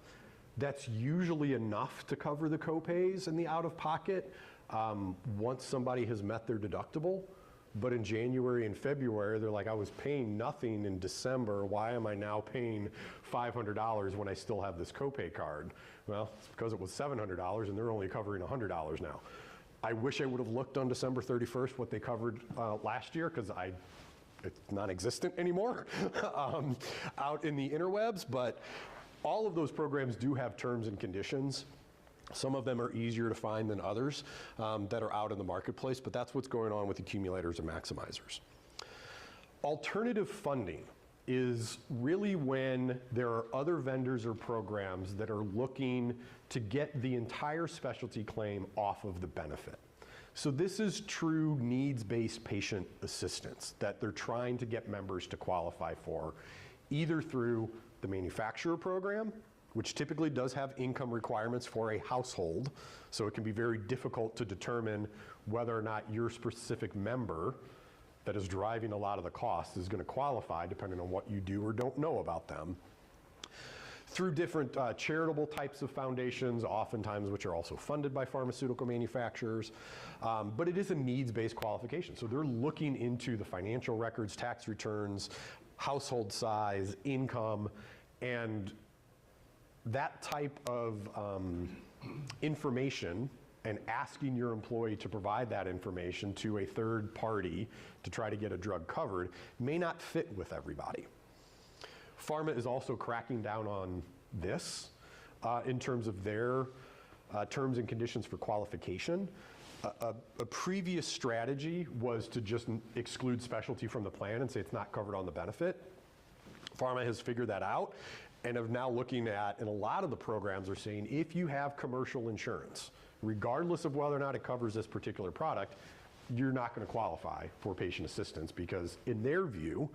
That's usually enough to cover the copays and the out-of-pocket once somebody has met their deductible. But in January and February, they're like, I was paying nothing in December. Why am I now paying $500 when I still have this copay card? Well, it's because it was $700 and they're only covering $100 now. I wish I would have looked on December 31st what they covered last year, because it's non-existent anymore out in the interwebs, but all of those programs do have terms and conditions. Some of them are easier to find than others that are out in the marketplace, but that's what's going on with accumulators and maximizers. Alternative funding is really when there are other vendors or programs that are looking to get the entire specialty claim off of the benefit. So this is true needs-based patient assistance that they're trying to get members to qualify for, either through the manufacturer program, which typically does have income requirements for a household, so it can be very difficult to determine whether or not your specific member that is driving a lot of the cost is going to qualify depending on what you do or don't know about them. Through different charitable types of foundations, oftentimes which are also funded by pharmaceutical manufacturers, but it is a needs-based qualification. So they're looking into the financial records, tax returns, household size, income, and that type of information and asking your employee to provide that information to a third party to try to get a drug covered may not fit with everybody. Pharma is also cracking down on this in terms of their terms and conditions for qualification. A previous strategy was to just exclude specialty from the plan and say it's not covered on the benefit. Pharma has figured that out and are now looking at, and a lot of the programs are saying, if you have commercial insurance, regardless of whether or not it covers this particular product, you're not going to qualify for patient assistance because in their view,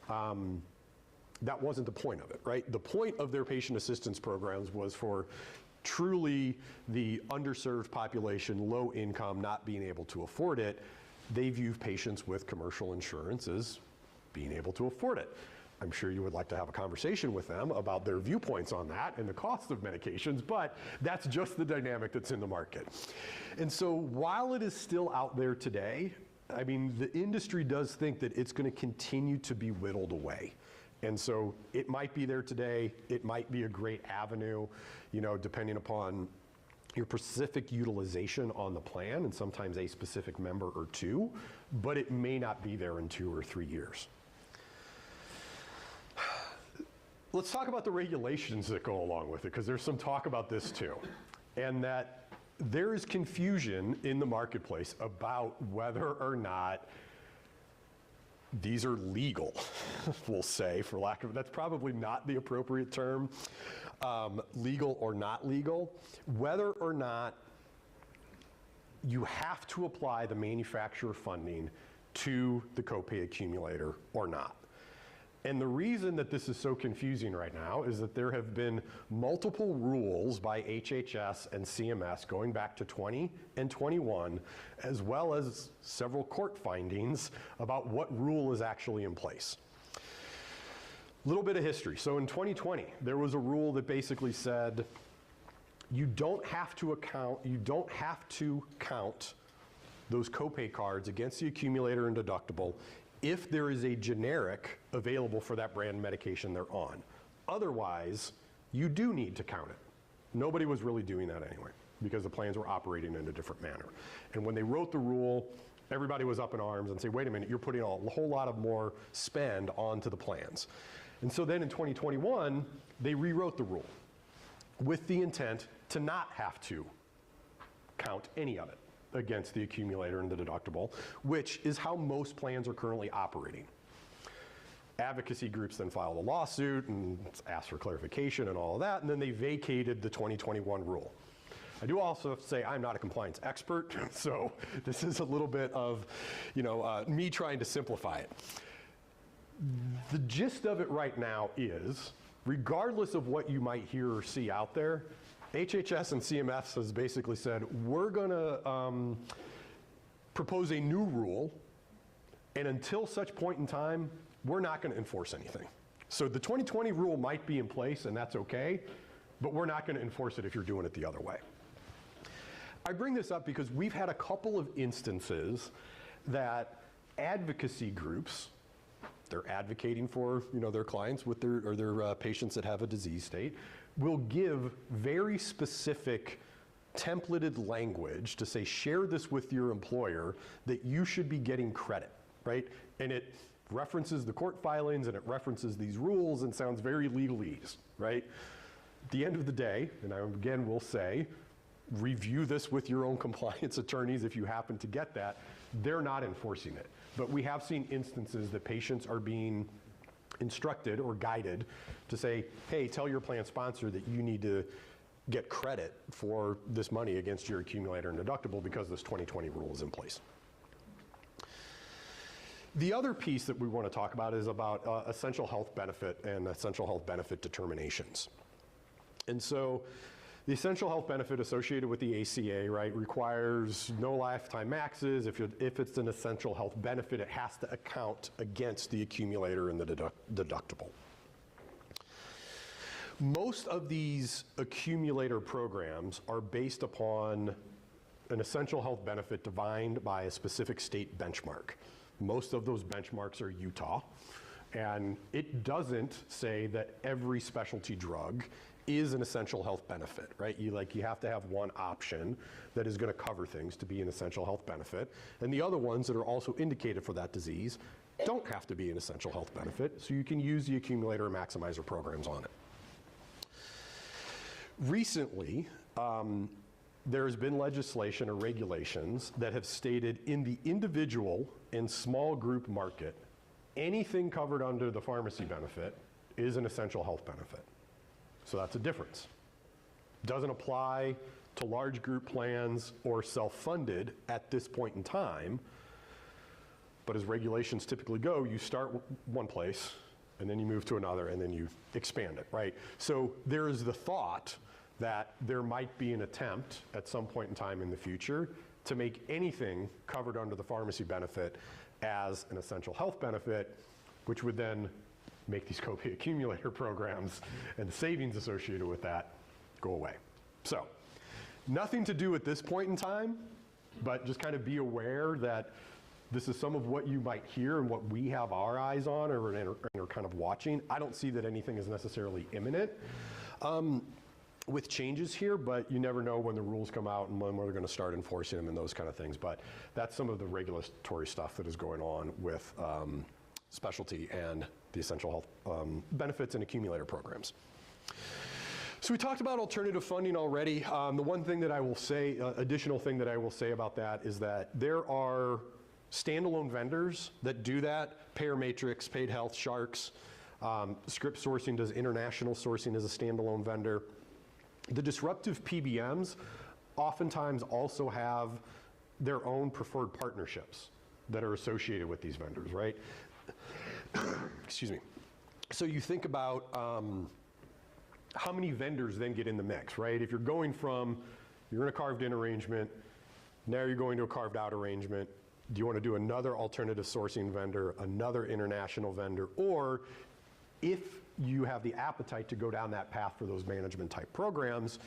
that wasn't the point of it, right? The point of their patient assistance programs was for truly the underserved population, low income, not being able to afford it. They view patients with commercial insurance as being able to afford it. I'm sure you would like to have a conversation with them about their viewpoints on that and the cost of medications, but that's just the dynamic that's in the market. And so while it is still out there today, I mean, the industry does think that it's going to continue to be whittled away. And so it might be there today, it might be a great avenue, you know, depending upon your specific utilization on the plan, and sometimes a specific member or two, but it may not be there in 2 or 3 years. Let's talk about the regulations that go along with it, because there's some talk about this too. And that there is confusion in the marketplace about whether or not these are legal, we'll say, for lack of, that's probably not the appropriate term, legal or not legal, whether or not you have to apply the manufacturer funding to the copay accumulator or not. And the reason that this is so confusing right now is that there have been multiple rules by HHS and CMS going back to 20 and 21, as well as several court findings about what rule is actually in place. A little bit of history. So in 2020, there was a rule that basically said you don't have to count those copay cards against the accumulator and deductible if there is a generic available for that brand medication they're on. Otherwise, you do need to count it. Nobody was really doing that anyway, because the plans were operating in a different manner. And when they wrote the rule, everybody was up in arms and say, wait a minute, you're putting a whole lot of more spend onto the plans. And so then in 2021, they rewrote the rule with the intent to not have to count any of it against the accumulator and the deductible, which is how most plans are currently operating. Advocacy groups then filed a lawsuit and asked for clarification and all of that, and then they vacated the 2021 rule. I do also have to say I'm not a compliance expert, so this is a little bit of, me trying to simplify it. The gist of it right now is, regardless of what you might hear or see out there, HHS and CMS has basically said, we're going to propose a new rule, and until such point in time, we're not going to enforce anything. So the 2020 rule might be in place, and that's okay, but we're not going to enforce it if you're doing it the other way. I bring this up because we've had a couple of instances that advocacy groups, they're advocating for their clients with their patients that have a disease state, will give very specific templated language to say, share this with your employer that you should be getting credit, right? And it references the court filings and it references these rules and sounds very legalese, right? At the end of the day, and I again will say, review this with your own compliance attorneys if you happen to get that, they're not enforcing it. But we have seen instances that patients are being instructed or guided to say, hey, tell your plan sponsor that you need to get credit for this money against your accumulator and deductible because this 2020 rule is in place. The other piece that we want to talk about is about essential health benefit and essential health benefit determinations. And so the essential health benefit associated with the ACA, right, requires no lifetime maxes. If it's an essential health benefit, it has to account against the accumulator and the deductible. Most of these accumulator programs are based upon an essential health benefit defined by a specific state benchmark. Most of those benchmarks are Utah, and it doesn't say that every specialty drug is an essential health benefit, right? You have to have one option that is going to cover things to be an essential health benefit, and the other ones that are also indicated for that disease don't have to be an essential health benefit, so you can use the accumulator and maximizer programs on it. Recently, there has been legislation or regulations that have stated in the individual and small group market, anything covered under the pharmacy benefit is an essential health benefit. So that's a difference. Doesn't apply to large group plans or self-funded at this point in time, but as regulations typically go, you start one place and then you move to another and then you expand it, right? So there is the thought that there might be an attempt at some point in time in the future to make anything covered under the pharmacy benefit as an essential health benefit, which would then make these copay accumulator programs and the savings associated with that go away. So, nothing to do at this point in time, but just kind of be aware that this is some of what you might hear and what we have our eyes on or are kind of watching. I don't see that anything is necessarily imminent. with changes here, but you never know when the rules come out and when we're going to start enforcing them and those kind of things. But that's some of the regulatory stuff that is going on with specialty and the essential health benefits and accumulator programs. So we talked about alternative funding already. The one thing that I will say, additional thing that I will say about that is that there are standalone vendors that do that. Payer Matrix, Paid Health, Sharks, Script Sourcing does international sourcing as a standalone vendor. The disruptive PBMs oftentimes also have their own preferred partnerships that are associated with these vendors, right? Excuse me. So you think about how many vendors then get in the mix, right? If you're going from, you're in a carved-in arrangement, now you're going to a carved-out arrangement, do you want to do another alternative sourcing vendor, another international vendor, or if you have the appetite to go down that path for those management type programs,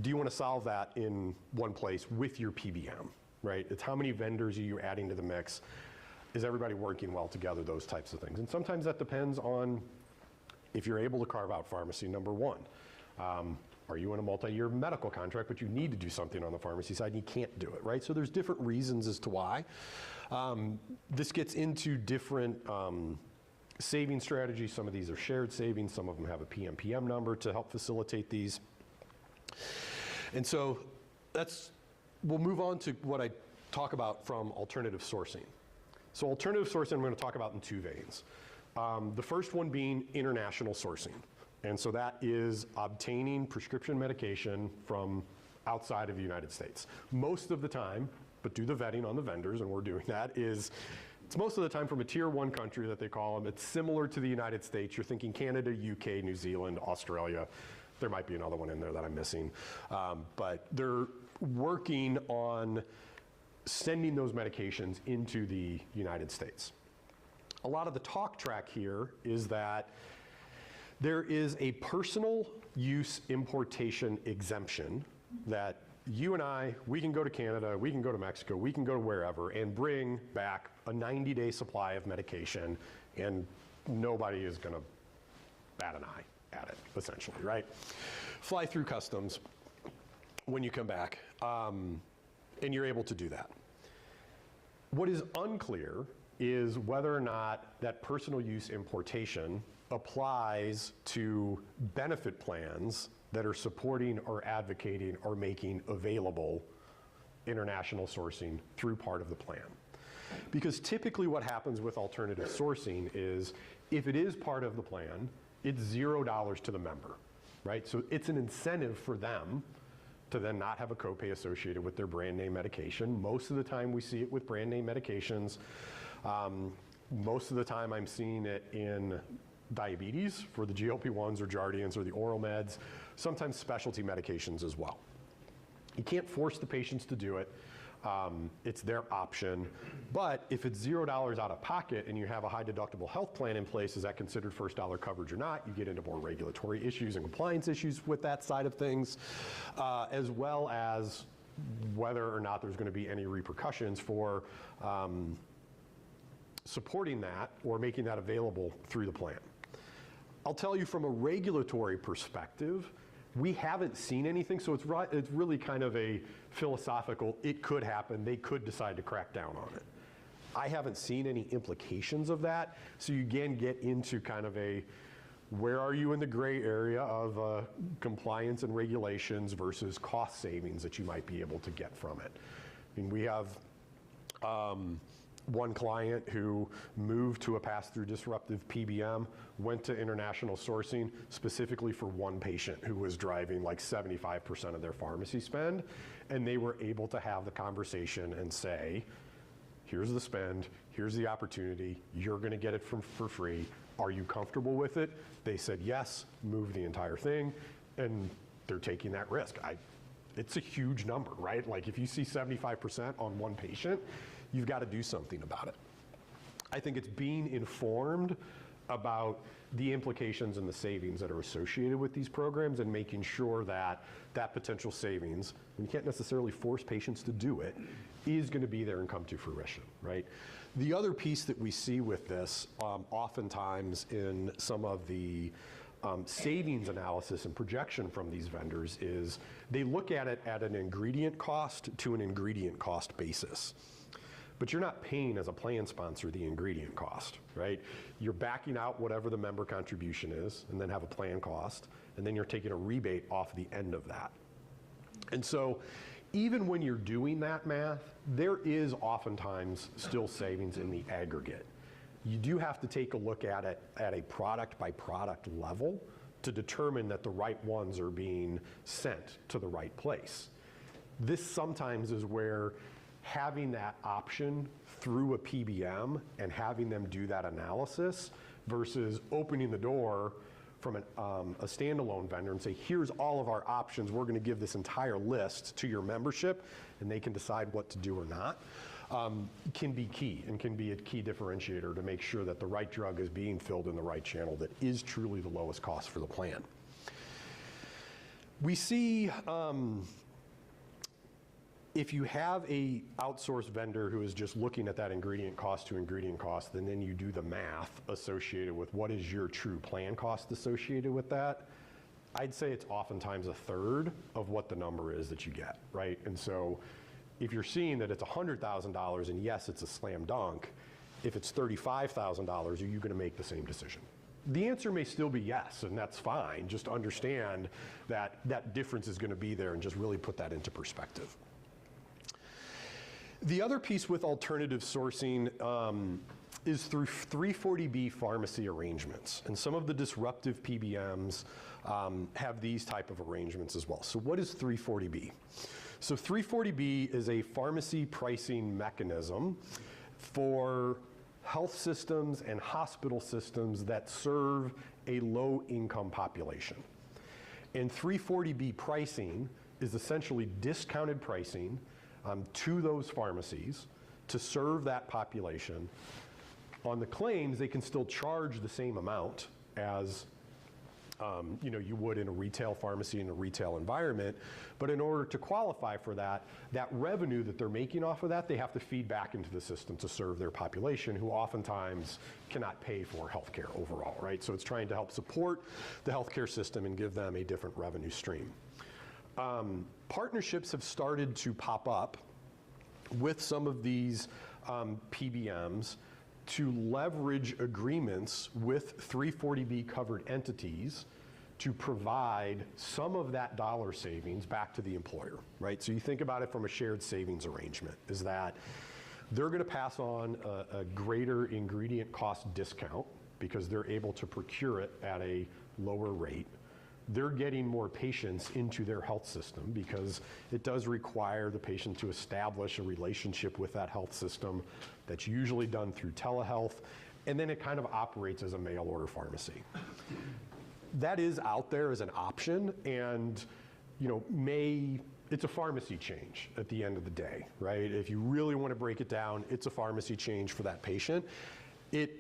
do you want to solve that in one place with your PBM, right? It's how many vendors are you adding to the mix? Is everybody working well together, those types of things? And sometimes that depends on if you're able to carve out pharmacy, number one. Are you in a multi-year medical contract, but you need to do something on the pharmacy side and you can't do it, right? So there's different reasons as to why. This gets into different saving strategies. Some of these are shared savings. Some of them have a PMPM number to help facilitate these. And so we'll move on to what I talk about from alternative sourcing. So alternative sourcing I'm going to talk about in two veins. The first one being international sourcing. And so that is obtaining prescription medication from outside of the United States. Most of the time, but do the vetting on the vendors, and we're doing that, it's most of the time from a tier 1 country that they call them. It's similar to the United States. You're thinking Canada, UK, New Zealand, Australia. There might be another one in there that I'm missing. But they're working on sending those medications into the United States. A lot of the talk track here is that there is a personal use importation exemption that you and I, we can go to Canada, we can go to Mexico, we can go to wherever and bring back a 90-day supply of medication, and nobody is going to bat an eye at it, essentially, right? Fly through customs when you come back, and you're able to do that. What is unclear is whether or not that personal use importation applies to benefit plans that are supporting or advocating or making available international sourcing through part of the plan. Because typically what happens with alternative sourcing is if it is part of the plan, it's $0 to the member, right? So it's an incentive for them to then not have a copay associated with their brand name medication. Most of the time we see it with brand name medications. Most of the time I'm seeing it in diabetes for the GLP-1s or Jardians or the oral meds, sometimes specialty medications as well. You can't force the patients to do it. It's their option. But if it's $0 out of pocket and you have a high deductible health plan in place, is that considered first dollar coverage or not? You get into more regulatory issues and compliance issues with that side of things, as well as whether or not there's going to be any repercussions for supporting that or making that available through the plan. I'll tell you from a regulatory perspective, we haven't seen anything, so it's really kind of a philosophical, it could happen, they could decide to crack down on it. I haven't seen any implications of that, so you again get into kind of a, where are you in the gray area of compliance and regulations versus cost savings that you might be able to get from it. I mean, we have one client who moved to a pass-through disruptive PBM, went to international sourcing specifically for one patient who was driving like 75% of their pharmacy spend, and they were able to have the conversation and say, here's the spend, here's the opportunity, you're going to get it for free, are you comfortable with it? They said yes, moved the entire thing, and they're taking that risk. It's a huge number, right? Like if you see 75% on one patient, you've got to do something about it. I think it's being informed about the implications and the savings that are associated with these programs and making sure that that potential savings, and you can't necessarily force patients to do it, is going to be there and come to fruition, right? The other piece that we see with this, oftentimes in some of the savings analysis and projection from these vendors is they look at it at an ingredient cost to an ingredient cost basis. But you're not paying as a plan sponsor the ingredient cost, right? You're backing out whatever the member contribution is and then have a plan cost, and then you're taking a rebate off the end of that. And so even when you're doing that math, there is oftentimes still savings in the aggregate. You do have to take a look at it at a product by product level to determine that the right ones are being sent to the right place. This sometimes is where having that option through a PBM and having them do that analysis versus opening the door from a standalone vendor and say, here's all of our options, we're gonna give this entire list to your membership and they can decide what to do or not, can be key and can be a key differentiator to make sure that the right drug is being filled in the right channel that is truly the lowest cost for the plan. We see if you have a outsourced vendor who is just looking at that ingredient cost to ingredient cost, and then you do the math associated with what is your true plan cost associated with that, I'd say it's oftentimes a third of what the number is that you get, right? And so if you're seeing that it's $100,000 and yes, it's a slam dunk, if it's $35,000, are you gonna make the same decision? The answer may still be yes, and that's fine. Just understand that that difference is gonna be there and just really put that into perspective. The other piece with alternative sourcing is through 340B pharmacy arrangements. And some of the disruptive PBMs have these type of arrangements as well. So what is 340B? So 340B is a pharmacy pricing mechanism for health systems and hospital systems that serve a low-income population. And 340B pricing is essentially discounted pricing to those pharmacies to serve that population. On the claims, they can still charge the same amount as you would in a retail pharmacy in a retail environment, but in order to qualify for that, that revenue that they're making off of that, they have to feed back into the system to serve their population who oftentimes cannot pay for healthcare overall, right? So it's trying to help support the healthcare system and give them a different revenue stream. Partnerships have started to pop up with some of these PBMs to leverage agreements with 340B covered entities to provide some of that dollar savings back to the employer, right? So you think about it from a shared savings arrangement, is that they're gonna pass on a greater ingredient cost discount because they're able to procure it at a lower rate. They're getting more patients into their health system because it does require the patient to establish a relationship with that health system that's usually done through telehealth, and then it kind of operates as a mail order pharmacy. That is out there as an option, and it's a pharmacy change at the end of the day, right? If you really want to break it down, it's a pharmacy change for that patient. It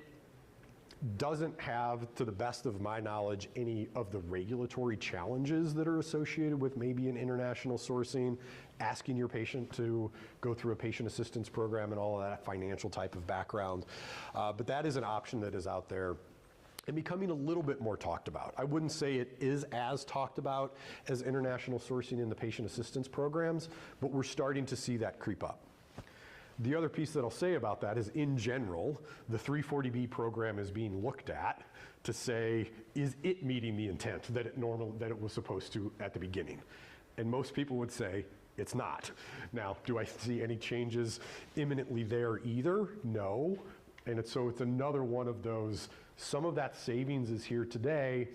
doesn't have, to the best of my knowledge, any of the regulatory challenges that are associated with maybe an international sourcing, asking your patient to go through a patient assistance program and all of that financial type of background. But that is an option that is out there and becoming a little bit more talked about. I wouldn't say it is as talked about as international sourcing in the patient assistance programs, but we're starting to see that creep up. The other piece that I'll say about that is, in general, the 340B program is being looked at to say, is it meeting the intent that it was supposed to at the beginning? And most people would say, it's not. Now, do I see any changes imminently there either? No. And so it's another one of those, some of that savings is here today.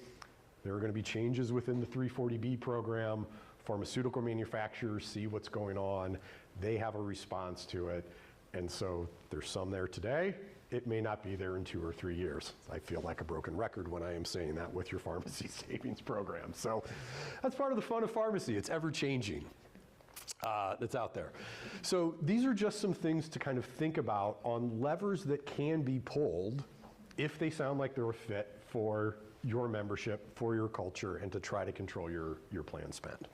There are going to be changes within the 340B program. Pharmaceutical manufacturers see what's going on. They have a response to it. And so there's some there today. It may not be there in 2 or 3 years. I feel like a broken record when I am saying that with your pharmacy savings program. So that's part of the fun of pharmacy. It's ever changing. That's out there. So these are just some things to kind of think about on levers that can be pulled if they sound like they're a fit for your membership, for your culture, and to try to control your plan spend.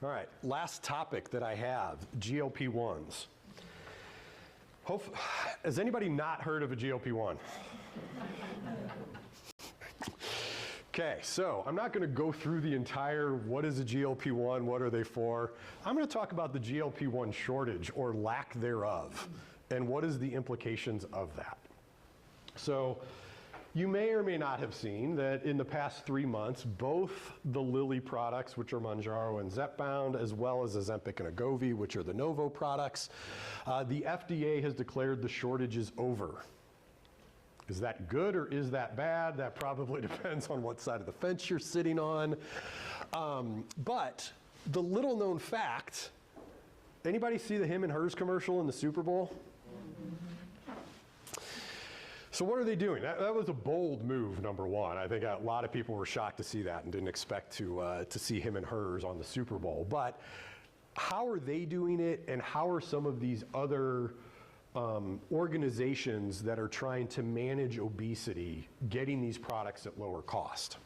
All right, last topic that I have, GLP-1s. Has anybody not heard of a GLP-1? Okay, so I'm not going to go through the entire what is a GLP-1, what are they for. I'm going to talk about the GLP-1 shortage or lack thereof, and what is the implications of that. So you may or may not have seen that in the past 3 months, both the Lilly products, which are Mounjaro and Zepbound, as well as Ozempic and Wegovy, which are the Novo products, the FDA has declared the shortage is over. Is that good or is that bad? That probably depends on what side of the fence you're sitting on. But the little known fact, anybody see the him and hers commercial in the Super Bowl? So what are they doing? That was a bold move, number one. I think a lot of people were shocked to see that and didn't expect to see him and hers on the Super Bowl. But how are they doing it, and how are some of these other organizations that are trying to manage obesity getting these products at lower cost?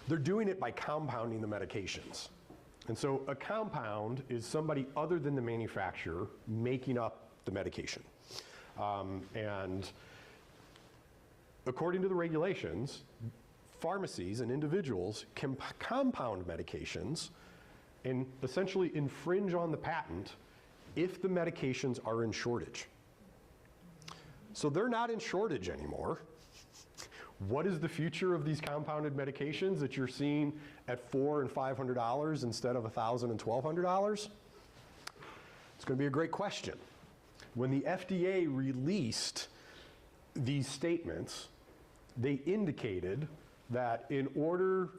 They're doing it by compounding the medications. And so a compound is somebody other than the manufacturer making up the medication. And according to the regulations, pharmacies and individuals can compound medications and essentially infringe on the patent if the medications are in shortage. So they're not in shortage anymore. What is the future of these compounded medications that you're seeing at $400 and $500 instead of $1,000 and $1,200? It's going to be a great question. When the FDA released these statements, they indicated that in order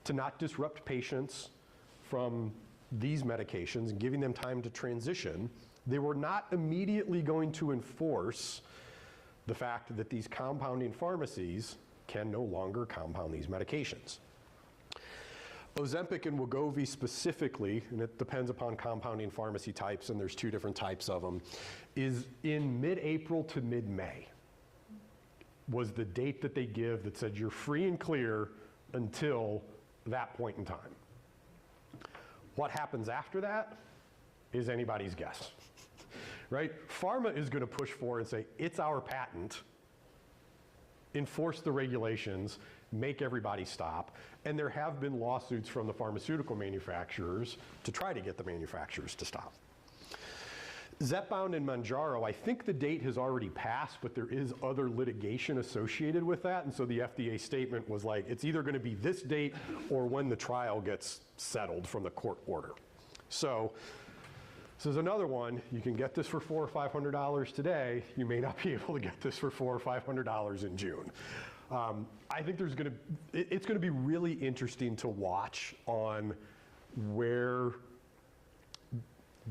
to not disrupt patients from these medications and giving them time to transition, they were not immediately going to enforce the fact that these compounding pharmacies can no longer compound these medications. Ozempic and Wegovy specifically, and it depends upon compounding pharmacy types, and there's 2 different types of them, is in mid-April to mid-May was the date that they give that said you're free and clear until that point in time. What happens after that is anybody's guess, right? Pharma is going to push forward and say, it's our patent, enforce the regulations, make everybody stop. And there have been lawsuits from the pharmaceutical manufacturers to try to get the manufacturers to stop. Zepbound and Mounjaro, I think the date has already passed, but there is other litigation associated with that. And so the FDA statement was like, it's either going to be this date or when the trial gets settled from the court order. So this is another one. You can get this for $400 or $500 today. You may not be able to get this for $400 or $500 in June. I think it's going to be really interesting to watch on where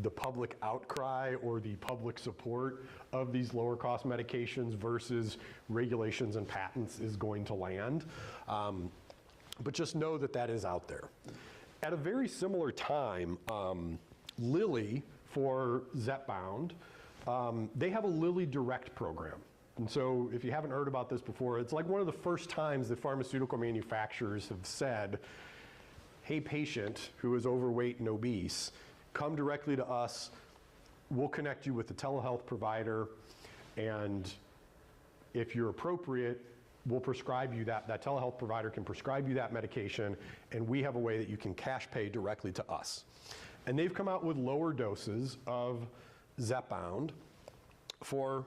the public outcry or the public support of these lower cost medications versus regulations and patents is going to land. But just know that that is out there. At a very similar time, Lilly for Zepbound, they have a Lilly Direct program. And so if you haven't heard about this before, it's like one of the first times that pharmaceutical manufacturers have said, hey, patient who is overweight and obese, come directly to us, we'll connect you with the telehealth provider, and if you're appropriate, we'll prescribe you that telehealth provider can prescribe you that medication, and we have a way that you can cash pay directly to us. And they've come out with lower doses of Zepbound for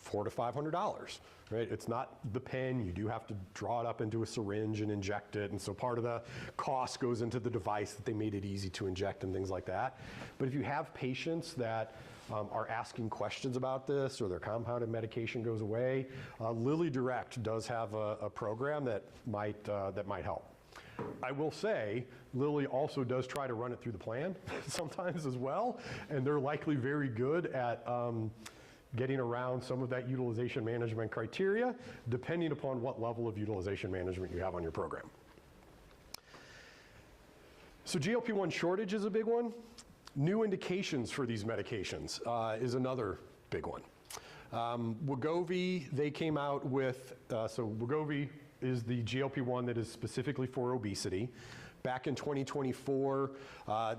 $400 to $500, right? It's not the pen. You do have to draw it up into a syringe and inject it, and so part of the cost goes into the device that they made it easy to inject and things like that. But if you have patients that are asking questions about this, or their compounded medication goes away, Lilly Direct does have a program that might help. I will say, Lilly also does try to run it through the plan sometimes as well, and they're likely very good at getting around some of that utilization management criteria, depending upon what level of utilization management you have on your program. So GLP-1 shortage is a big one. New indications for these medications is another big one. Wegovy, they came out with, so Wegovy is the GLP-1 that is specifically for obesity. Back in 2024,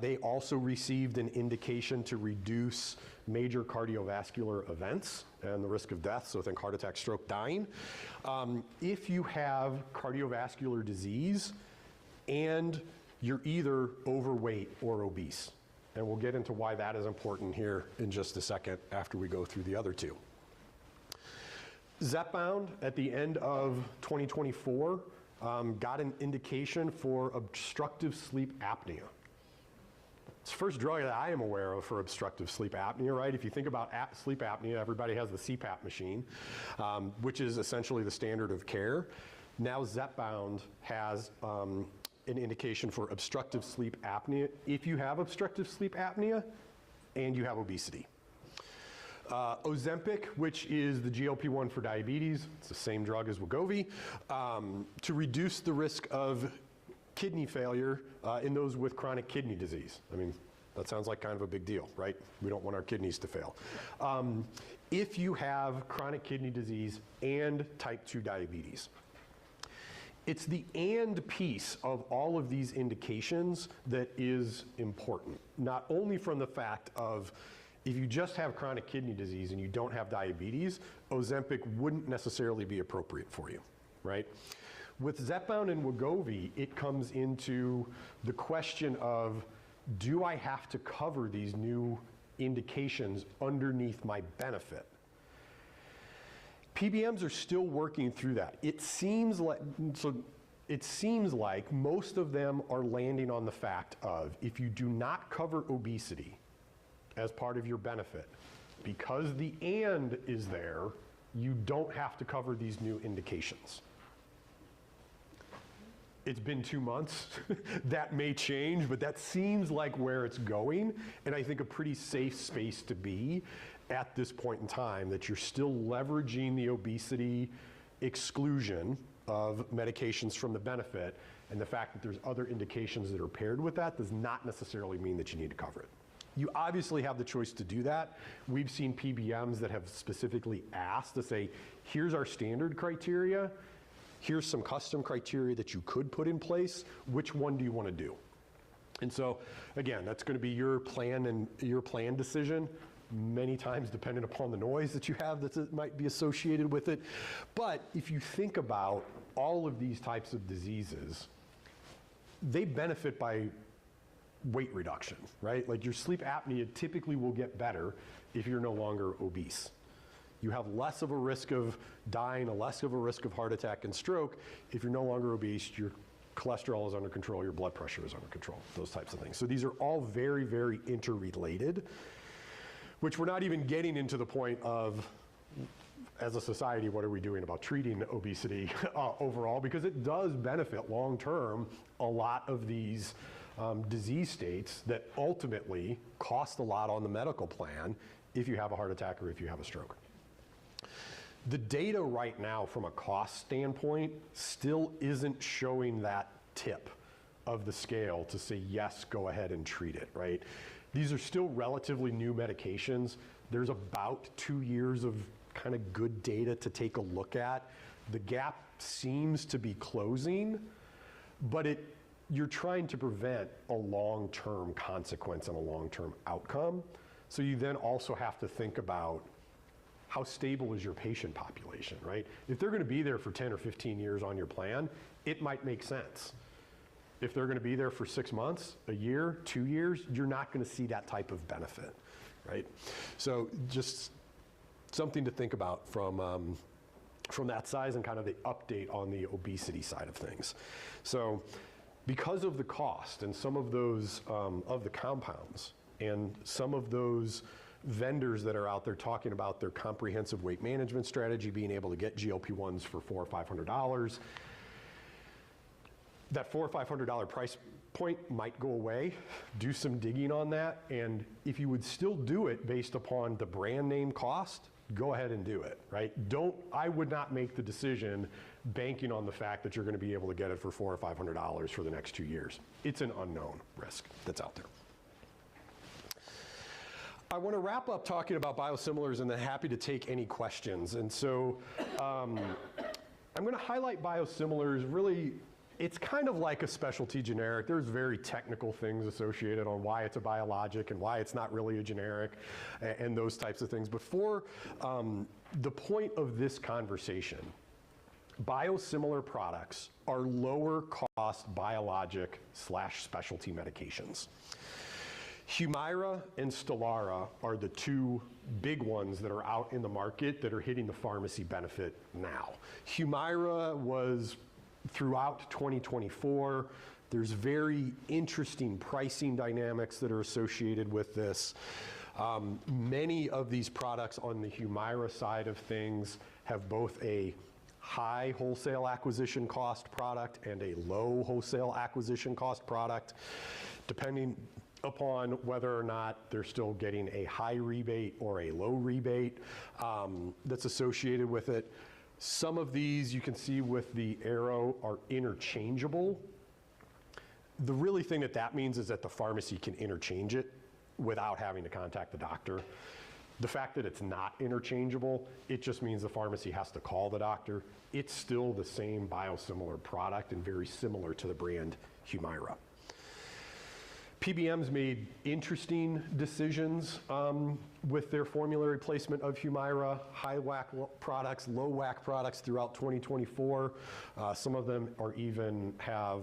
they also received an indication to reduce major cardiovascular events and the risk of death, so think heart attack, stroke, dying. If you have cardiovascular disease and you're either overweight or obese, and we'll get into why that is important here in just a second after we go through the other two. Zepbound, at the end of 2024, got an indication for obstructive sleep apnea. It's the first drug that I am aware of for obstructive sleep apnea, right? If you think about sleep apnea, everybody has the CPAP machine, which is essentially the standard of care. Now Zepbound has an indication for obstructive sleep apnea if you have obstructive sleep apnea and you have obesity. Ozempic, which is the GLP-1 for diabetes, it's the same drug as Wegovy, to reduce the risk of kidney failure in those with chronic kidney disease. I mean, that sounds like kind of a big deal, right? We don't want our kidneys to fail. If you have chronic kidney disease and type 2 diabetes, it's the and piece of all of these indications that is important, not only from the fact of if you just have chronic kidney disease and you don't have diabetes, Ozempic wouldn't necessarily be appropriate for you, right? With Zepbound and Wegovy, it comes into the question of, do I have to cover these new indications underneath my benefit? PBMs are still working through that. It seems like most of them are landing on the fact of, if you do not cover obesity as part of your benefit, because the and is there, you don't have to cover these new indications. It's been 2 months. That may change, but that seems like where it's going, and I think a pretty safe space to be at this point in time, that you're still leveraging the obesity exclusion of medications from the benefit, and the fact that there's other indications that are paired with that does not necessarily mean that you need to cover it. You obviously have the choice to do that. We've seen PBMs that have specifically asked to say, here's our standard criteria, here's some custom criteria that you could put in place, which one do you want to do? And so, again, that's going to be your plan and your plan decision, many times dependent upon the noise that you have that might be associated with it. But if you think about all of these types of diseases, they benefit by weight reduction, right? Like your sleep apnea typically will get better if you're no longer obese. You have less of a risk of dying, less of a risk of heart attack and stroke if you're no longer obese, your cholesterol is under control, your blood pressure is under control, those types of things. So these are all very, very interrelated, which we're not even getting into the point of, as a society, what are we doing about treating obesity overall? Because it does benefit long-term a lot of these disease states that ultimately cost a lot on the medical plan if you have a heart attack or if you have a stroke. The data right now from a cost standpoint still isn't showing that tip of the scale to say, yes, go ahead and treat it, right? These are still relatively new medications. There's about 2 years of kind of good data to take a look at. The gap seems to be closing, but you're trying to prevent a long-term consequence and a long-term outcome. So you then also have to think about how stable is your patient population, right? If they're going to be there for 10 or 15 years on your plan, it might make sense. If they're going to be there for 6 months, a year, 2 years, you're not going to see that type of benefit, right? So just something to think about from that size and kind of the update on the obesity side of things. So because of the cost and some of those of the compounds and some of those vendors that are out there talking about their comprehensive weight management strategy, being able to get GLP-1s for $400 or $500, that $400 or $500 price point might go away. Do some digging on that, and if you would still do it based upon the brand name cost, go ahead and do it, right? I would not make the decision banking on the fact that you're going to be able to get it for $400 or $500 for the next 2 years. It's an unknown risk that's out there. I want to wrap up talking about biosimilars and then happy to take any questions. And so I'm going to highlight biosimilars really It's kind of like a specialty generic. There's very technical things associated on why it's a biologic and why it's not really a generic and those types of things. But for the point of this conversation, biosimilar products are lower cost biologic / specialty medications. Humira and Stelara are the two big ones that are out in the market that are hitting the pharmacy benefit now. Humira was throughout 2024. There's very interesting pricing dynamics that are associated with this. Many of these products on the Humira side of things have both a high wholesale acquisition cost product and a low wholesale acquisition cost product, depending upon whether or not they're still getting a high rebate or a low rebate that's associated with it. Some of these you can see with the arrow are interchangeable. The really thing that means is that the pharmacy can interchange it without having to contact the doctor. The fact that it's not interchangeable, it just means the pharmacy has to call the doctor. It's still the same biosimilar product and very similar to the brand Humira. PBMs made interesting decisions with their formulary placement of Humira, high WAC products, low WAC products throughout 2024. Some of them are even have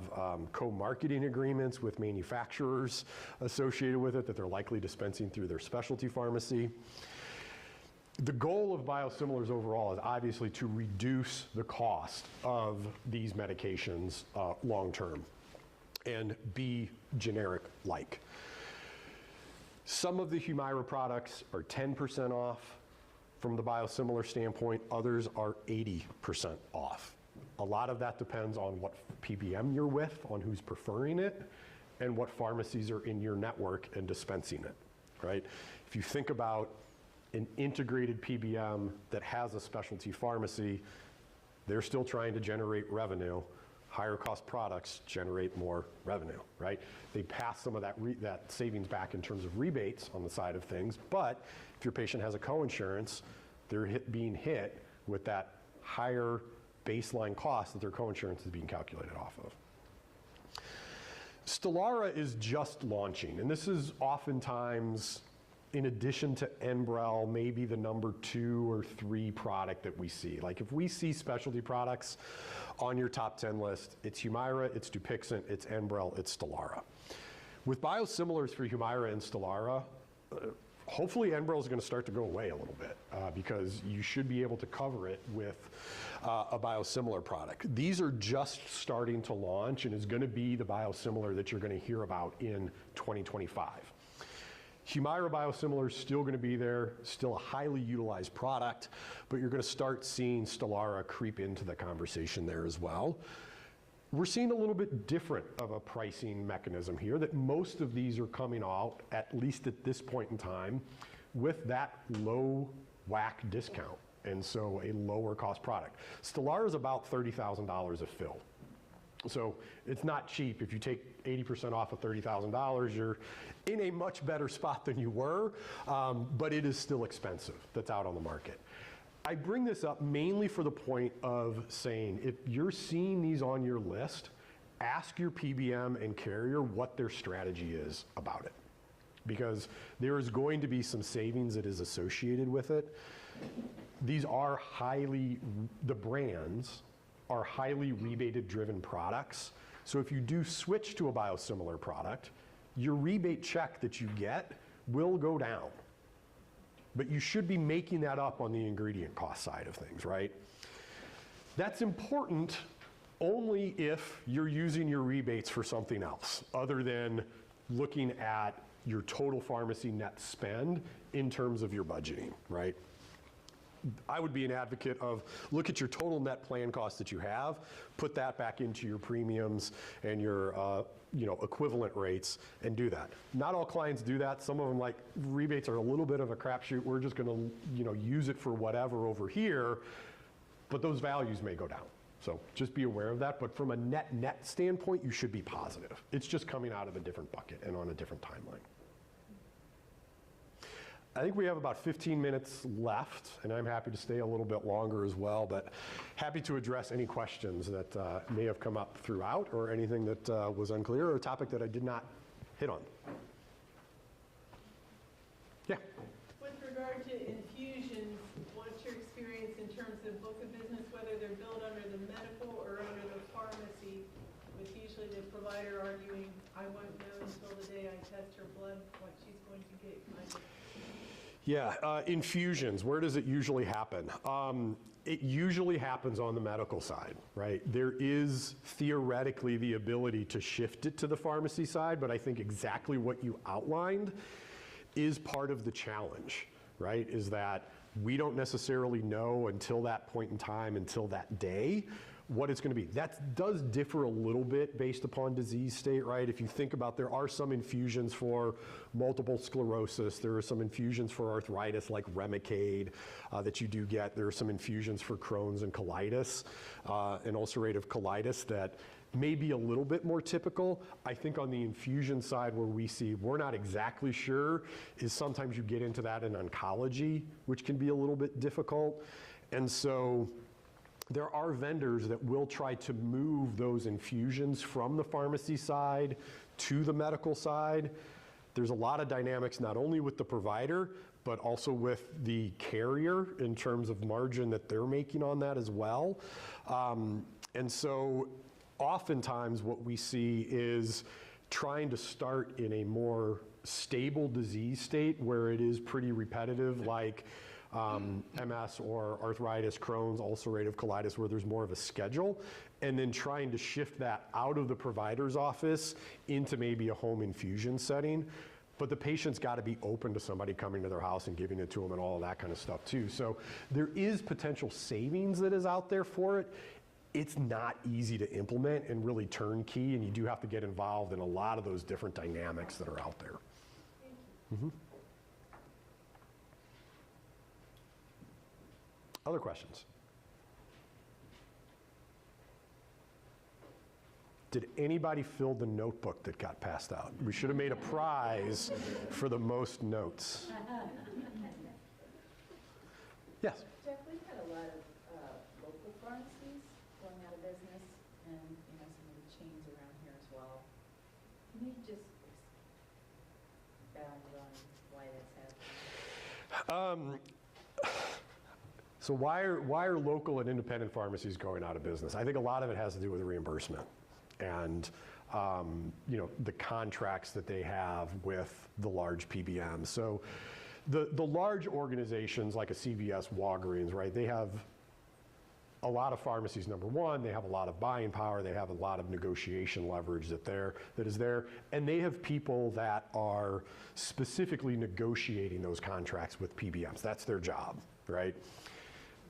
co-marketing agreements with manufacturers associated with it that they're likely dispensing through their specialty pharmacy. The goal of biosimilars overall is obviously to reduce the cost of these medications long term and be generic-like. Some of the Humira products are 10% off from the biosimilar standpoint. Others are 80% off. A lot of that depends on what PBM you're with, on who's preferring it, and what pharmacies are in your network and dispensing it, right? If you think about an integrated PBM that has a specialty pharmacy, they're still trying to generate revenue. Higher cost products generate more revenue, right? They pass some of that savings back in terms of rebates on the side of things, but if your patient has a coinsurance, they're being hit with that higher baseline cost that their coinsurance is being calculated off of. Stelara is just launching, and this is oftentimes, in addition to Enbrel, maybe the number 2 or 3 product that we see. Like if we see specialty products on your top 10 list, it's Humira, it's Dupixent, it's Enbrel, it's Stelara. With biosimilars for Humira and Stelara, hopefully Enbrel is going to start to go away a little bit because you should be able to cover it with a biosimilar product. These are just starting to launch and is going to be the biosimilar that you're going to hear about in 2025. Humira biosimilar is still going to be there, still a highly utilized product, but you're going to start seeing Stelara creep into the conversation there as well. We're seeing a little bit different of a pricing mechanism here, that most of these are coming out, at least at this point in time, with that low WAC discount, and so a lower cost product. Stelara is about $30,000 a fill. So it's not cheap. If you take 80% off of $30,000, you're in a much better spot than you were, but it is still expensive that's out on the market. I bring this up mainly for the point of saying, if you're seeing these on your list, ask your PBM and carrier what their strategy is about it, because there is going to be some savings that is associated with it. These are the brands are highly rebated driven products. So if you do switch to a biosimilar product, your rebate check that you get will go down. But you should be making that up on the ingredient cost side of things, right? That's important only if you're using your rebates for something else, other than looking at your total pharmacy net spend in terms of your budgeting, right? I would be an advocate of look at your total net plan cost that you have, put that back into your premiums and your equivalent rates, and do that. Not all clients do that. Some of them, like, rebates are a little bit of a crapshoot. We're just going to use it for whatever over here, but those values may go down. So just be aware of that. But from a net standpoint, you should be positive. It's just coming out of a different bucket and on a different timeline. I think we have about 15 minutes left, and I'm happy to stay a little bit longer as well, but happy to address any questions that may have come up throughout or anything that was unclear or a topic that I did not hit on. Yeah. With regard to infusions, what's your experience in terms of book of business, whether they're billed under the medical or under the pharmacy, with usually the provider arguing, I won't know until the day I test her blood what she's going to get. Yeah, infusions, where does it usually happen? It usually happens on the medical side, right? There is theoretically the ability to shift it to the pharmacy side, but I think exactly what you outlined is part of the challenge, right? Is that we don't necessarily know until that point in time, until that day, what it's going to be. That does differ a little bit based upon disease state, right? If you think about, there are some infusions for multiple sclerosis, there are some infusions for arthritis like Remicade that you do get. There are some infusions for Crohn's and colitis and ulcerative colitis that may be a little bit more typical. I think on the infusion side where we see, we're not exactly sure, is sometimes you get into that in oncology, which can be a little bit difficult. And so there are vendors that will try to move those infusions from the pharmacy side to the medical side. There's a lot of dynamics, not only with the provider, but also with the carrier in terms of margin that they're making on that as well. And so oftentimes what we see is trying to start in a more stable disease state where it is pretty repetitive, like MS or arthritis, Crohn's, ulcerative colitis, where there's more of a schedule, and then trying to shift that out of the provider's office into maybe a home infusion setting. But the patient's got to be open to somebody coming to their house and giving it to them and all of that kind of stuff too. So there is potential savings that is out there for it. It's not easy to implement and really turnkey, and you do have to get involved in a lot of those different dynamics that are out there. Mm-hmm. Other questions? Did anybody fill the notebook that got passed out? We should have made a prize for the most notes. Yes? Jeff, we've had a lot of local pharmacies going out of business and, you know, some of the chains around here as well. Can you just expound on why that's happening? So why are local and independent pharmacies going out of business? I think a lot of it has to do with reimbursement and you know, the contracts that they have with the large PBMs. So the large organizations like a CVS, Walgreens, right? They have a lot of pharmacies, number one. They have a lot of buying power. They have a lot of negotiation leverage that is there. And they have people that are specifically negotiating those contracts with PBMs. That's their job, right?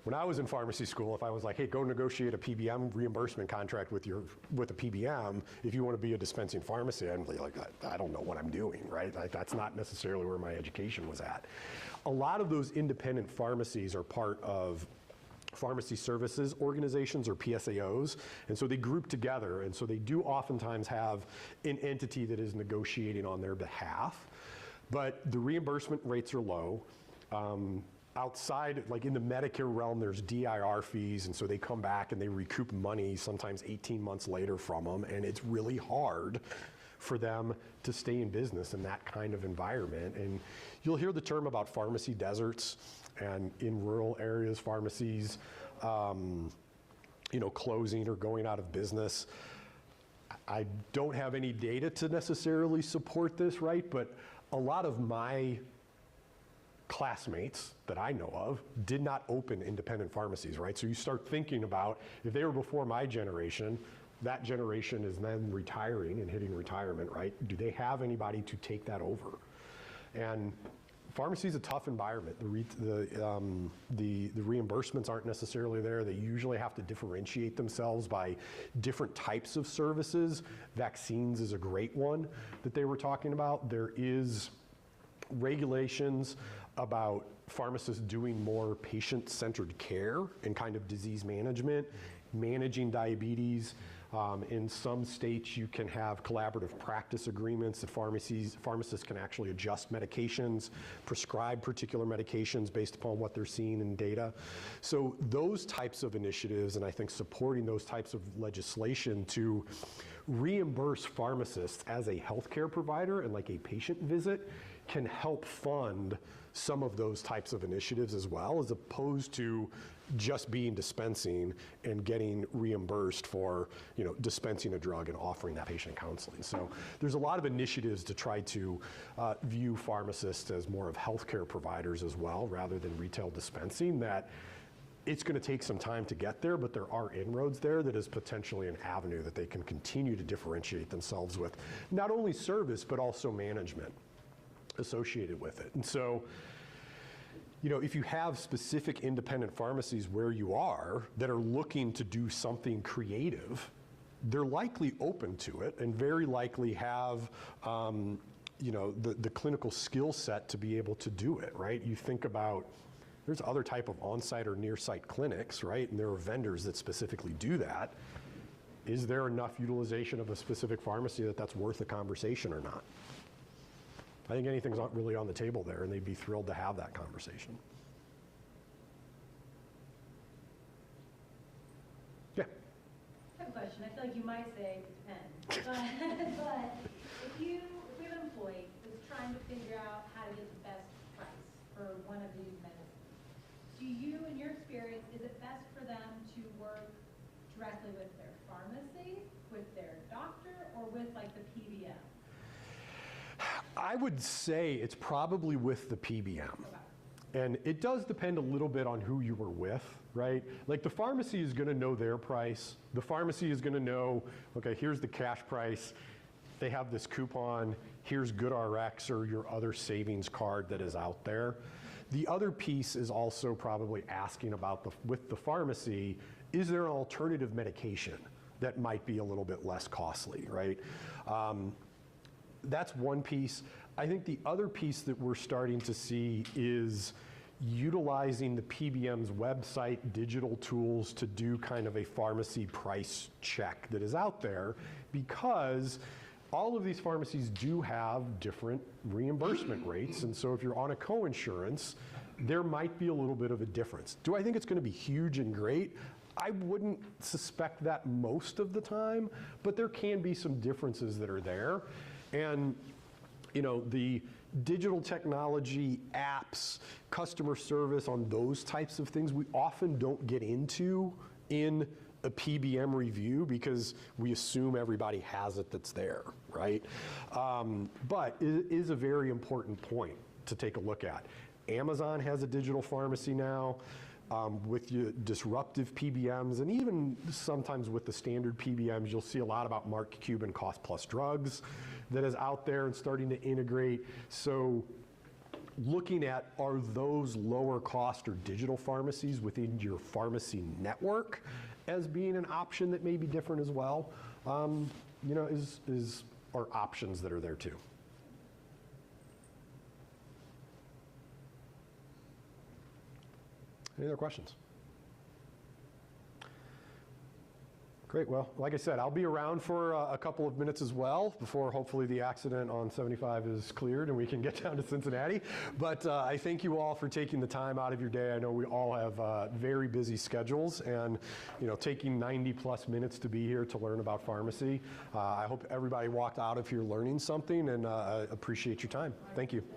When I was in pharmacy school, if I was like, hey, go negotiate a PBM reimbursement contract with a PBM, if you want to be a dispensing pharmacy, I'm like, I don't know what I'm doing, right? Like, that's not necessarily where my education was at. A lot of those independent pharmacies are part of pharmacy services organizations or PSAOs, and so they group together, and so they do oftentimes have an entity that is negotiating on their behalf, but the reimbursement rates are low. Outside, like in the Medicare realm, there's DIR fees, and so they come back and they recoup money sometimes 18 months later from them, and it's really hard for them to stay in business in that kind of environment. And you'll hear the term about pharmacy deserts, and in rural areas, pharmacies, you know, closing or going out of business. I don't have any data to necessarily support this, right? But a lot of my classmates that I know of did not open independent pharmacies, right? So you start thinking about, if they were before my generation, that generation is then retiring and hitting retirement, right? Do they have anybody to take that over? And pharmacy is a tough environment. The reimbursements aren't necessarily there. They usually have to differentiate themselves by different types of services. Vaccines is a great one that they were talking about. There is regulations about pharmacists doing more patient-centered care and kind of disease management, managing diabetes, In some states, you can have collaborative practice agreements that pharmacists can actually adjust medications, prescribe particular medications based upon what they're seeing in data. So those types of initiatives, and I think supporting those types of legislation to reimburse pharmacists as a healthcare provider and like a patient visit can help fund some of those types of initiatives as well, as opposed to just being dispensing and getting reimbursed for, dispensing a drug and offering that patient counseling. So there's a lot of initiatives to try to view pharmacists as more of healthcare providers as well, rather than retail dispensing. That it's going to take some time to get there, but there are inroads there that is potentially an avenue that they can continue to differentiate themselves with, not only service, but also management associated with it. And so, if you have specific independent pharmacies where you are that are looking to do something creative, they're likely open to it and very likely have, the clinical skill set to be able to do it, right? You think about, there's other type of on-site or near-site clinics, right? And there are vendors that specifically do that. Is there enough utilization of a specific pharmacy that that's worth a conversation or not? I think anything's not really on the table there, and they'd be thrilled to have that conversation. Yeah. I have a question. I feel like you might say it depends. But if we have an employee that's trying to figure out how to get the best price for one of these medicines, do you, in your experience, is it best for them to work directly with their pharmacy, with their doctor, or with like the PBM? I would say it's probably with the PBM. And it does depend a little bit on who you were with, right? Like the pharmacy is going to know their price. The pharmacy is going to know, okay, here's the cash price. They have this coupon. Here's GoodRx or your other savings card that is out there. The other piece is also probably asking about, with the pharmacy, is there an alternative medication that might be a little bit less costly, right? That's one piece. I think the other piece that we're starting to see is utilizing the PBM's website, digital tools to do kind of a pharmacy price check that is out there, because all of these pharmacies do have different reimbursement rates. And so if you're on a coinsurance, there might be a little bit of a difference. Do I think it's going to be huge and great? I wouldn't suspect that most of the time, but there can be some differences that are there. And, the digital technology, apps, customer service on those types of things, we often don't get into in a PBM review because we assume everybody has it that's there, right? But it is a very important point to take a look at. Amazon has a digital pharmacy now. With your disruptive PBMs, and even sometimes with the standard PBMs, you'll see a lot about Mark Cuban cost plus drugs that is out there and starting to integrate. So looking at, are those lower cost or digital pharmacies within your pharmacy network as being an option that may be different as well, are options that are there too. Any other questions? Great. Well, like I said, I'll be around for a couple of minutes as well before hopefully the accident on 75 is cleared and we can get down to Cincinnati. But I thank you all for taking the time out of your day. I know we all have very busy schedules, and taking 90+ minutes to be here to learn about pharmacy. I hope everybody walked out of here learning something, and appreciate your time. Thank you.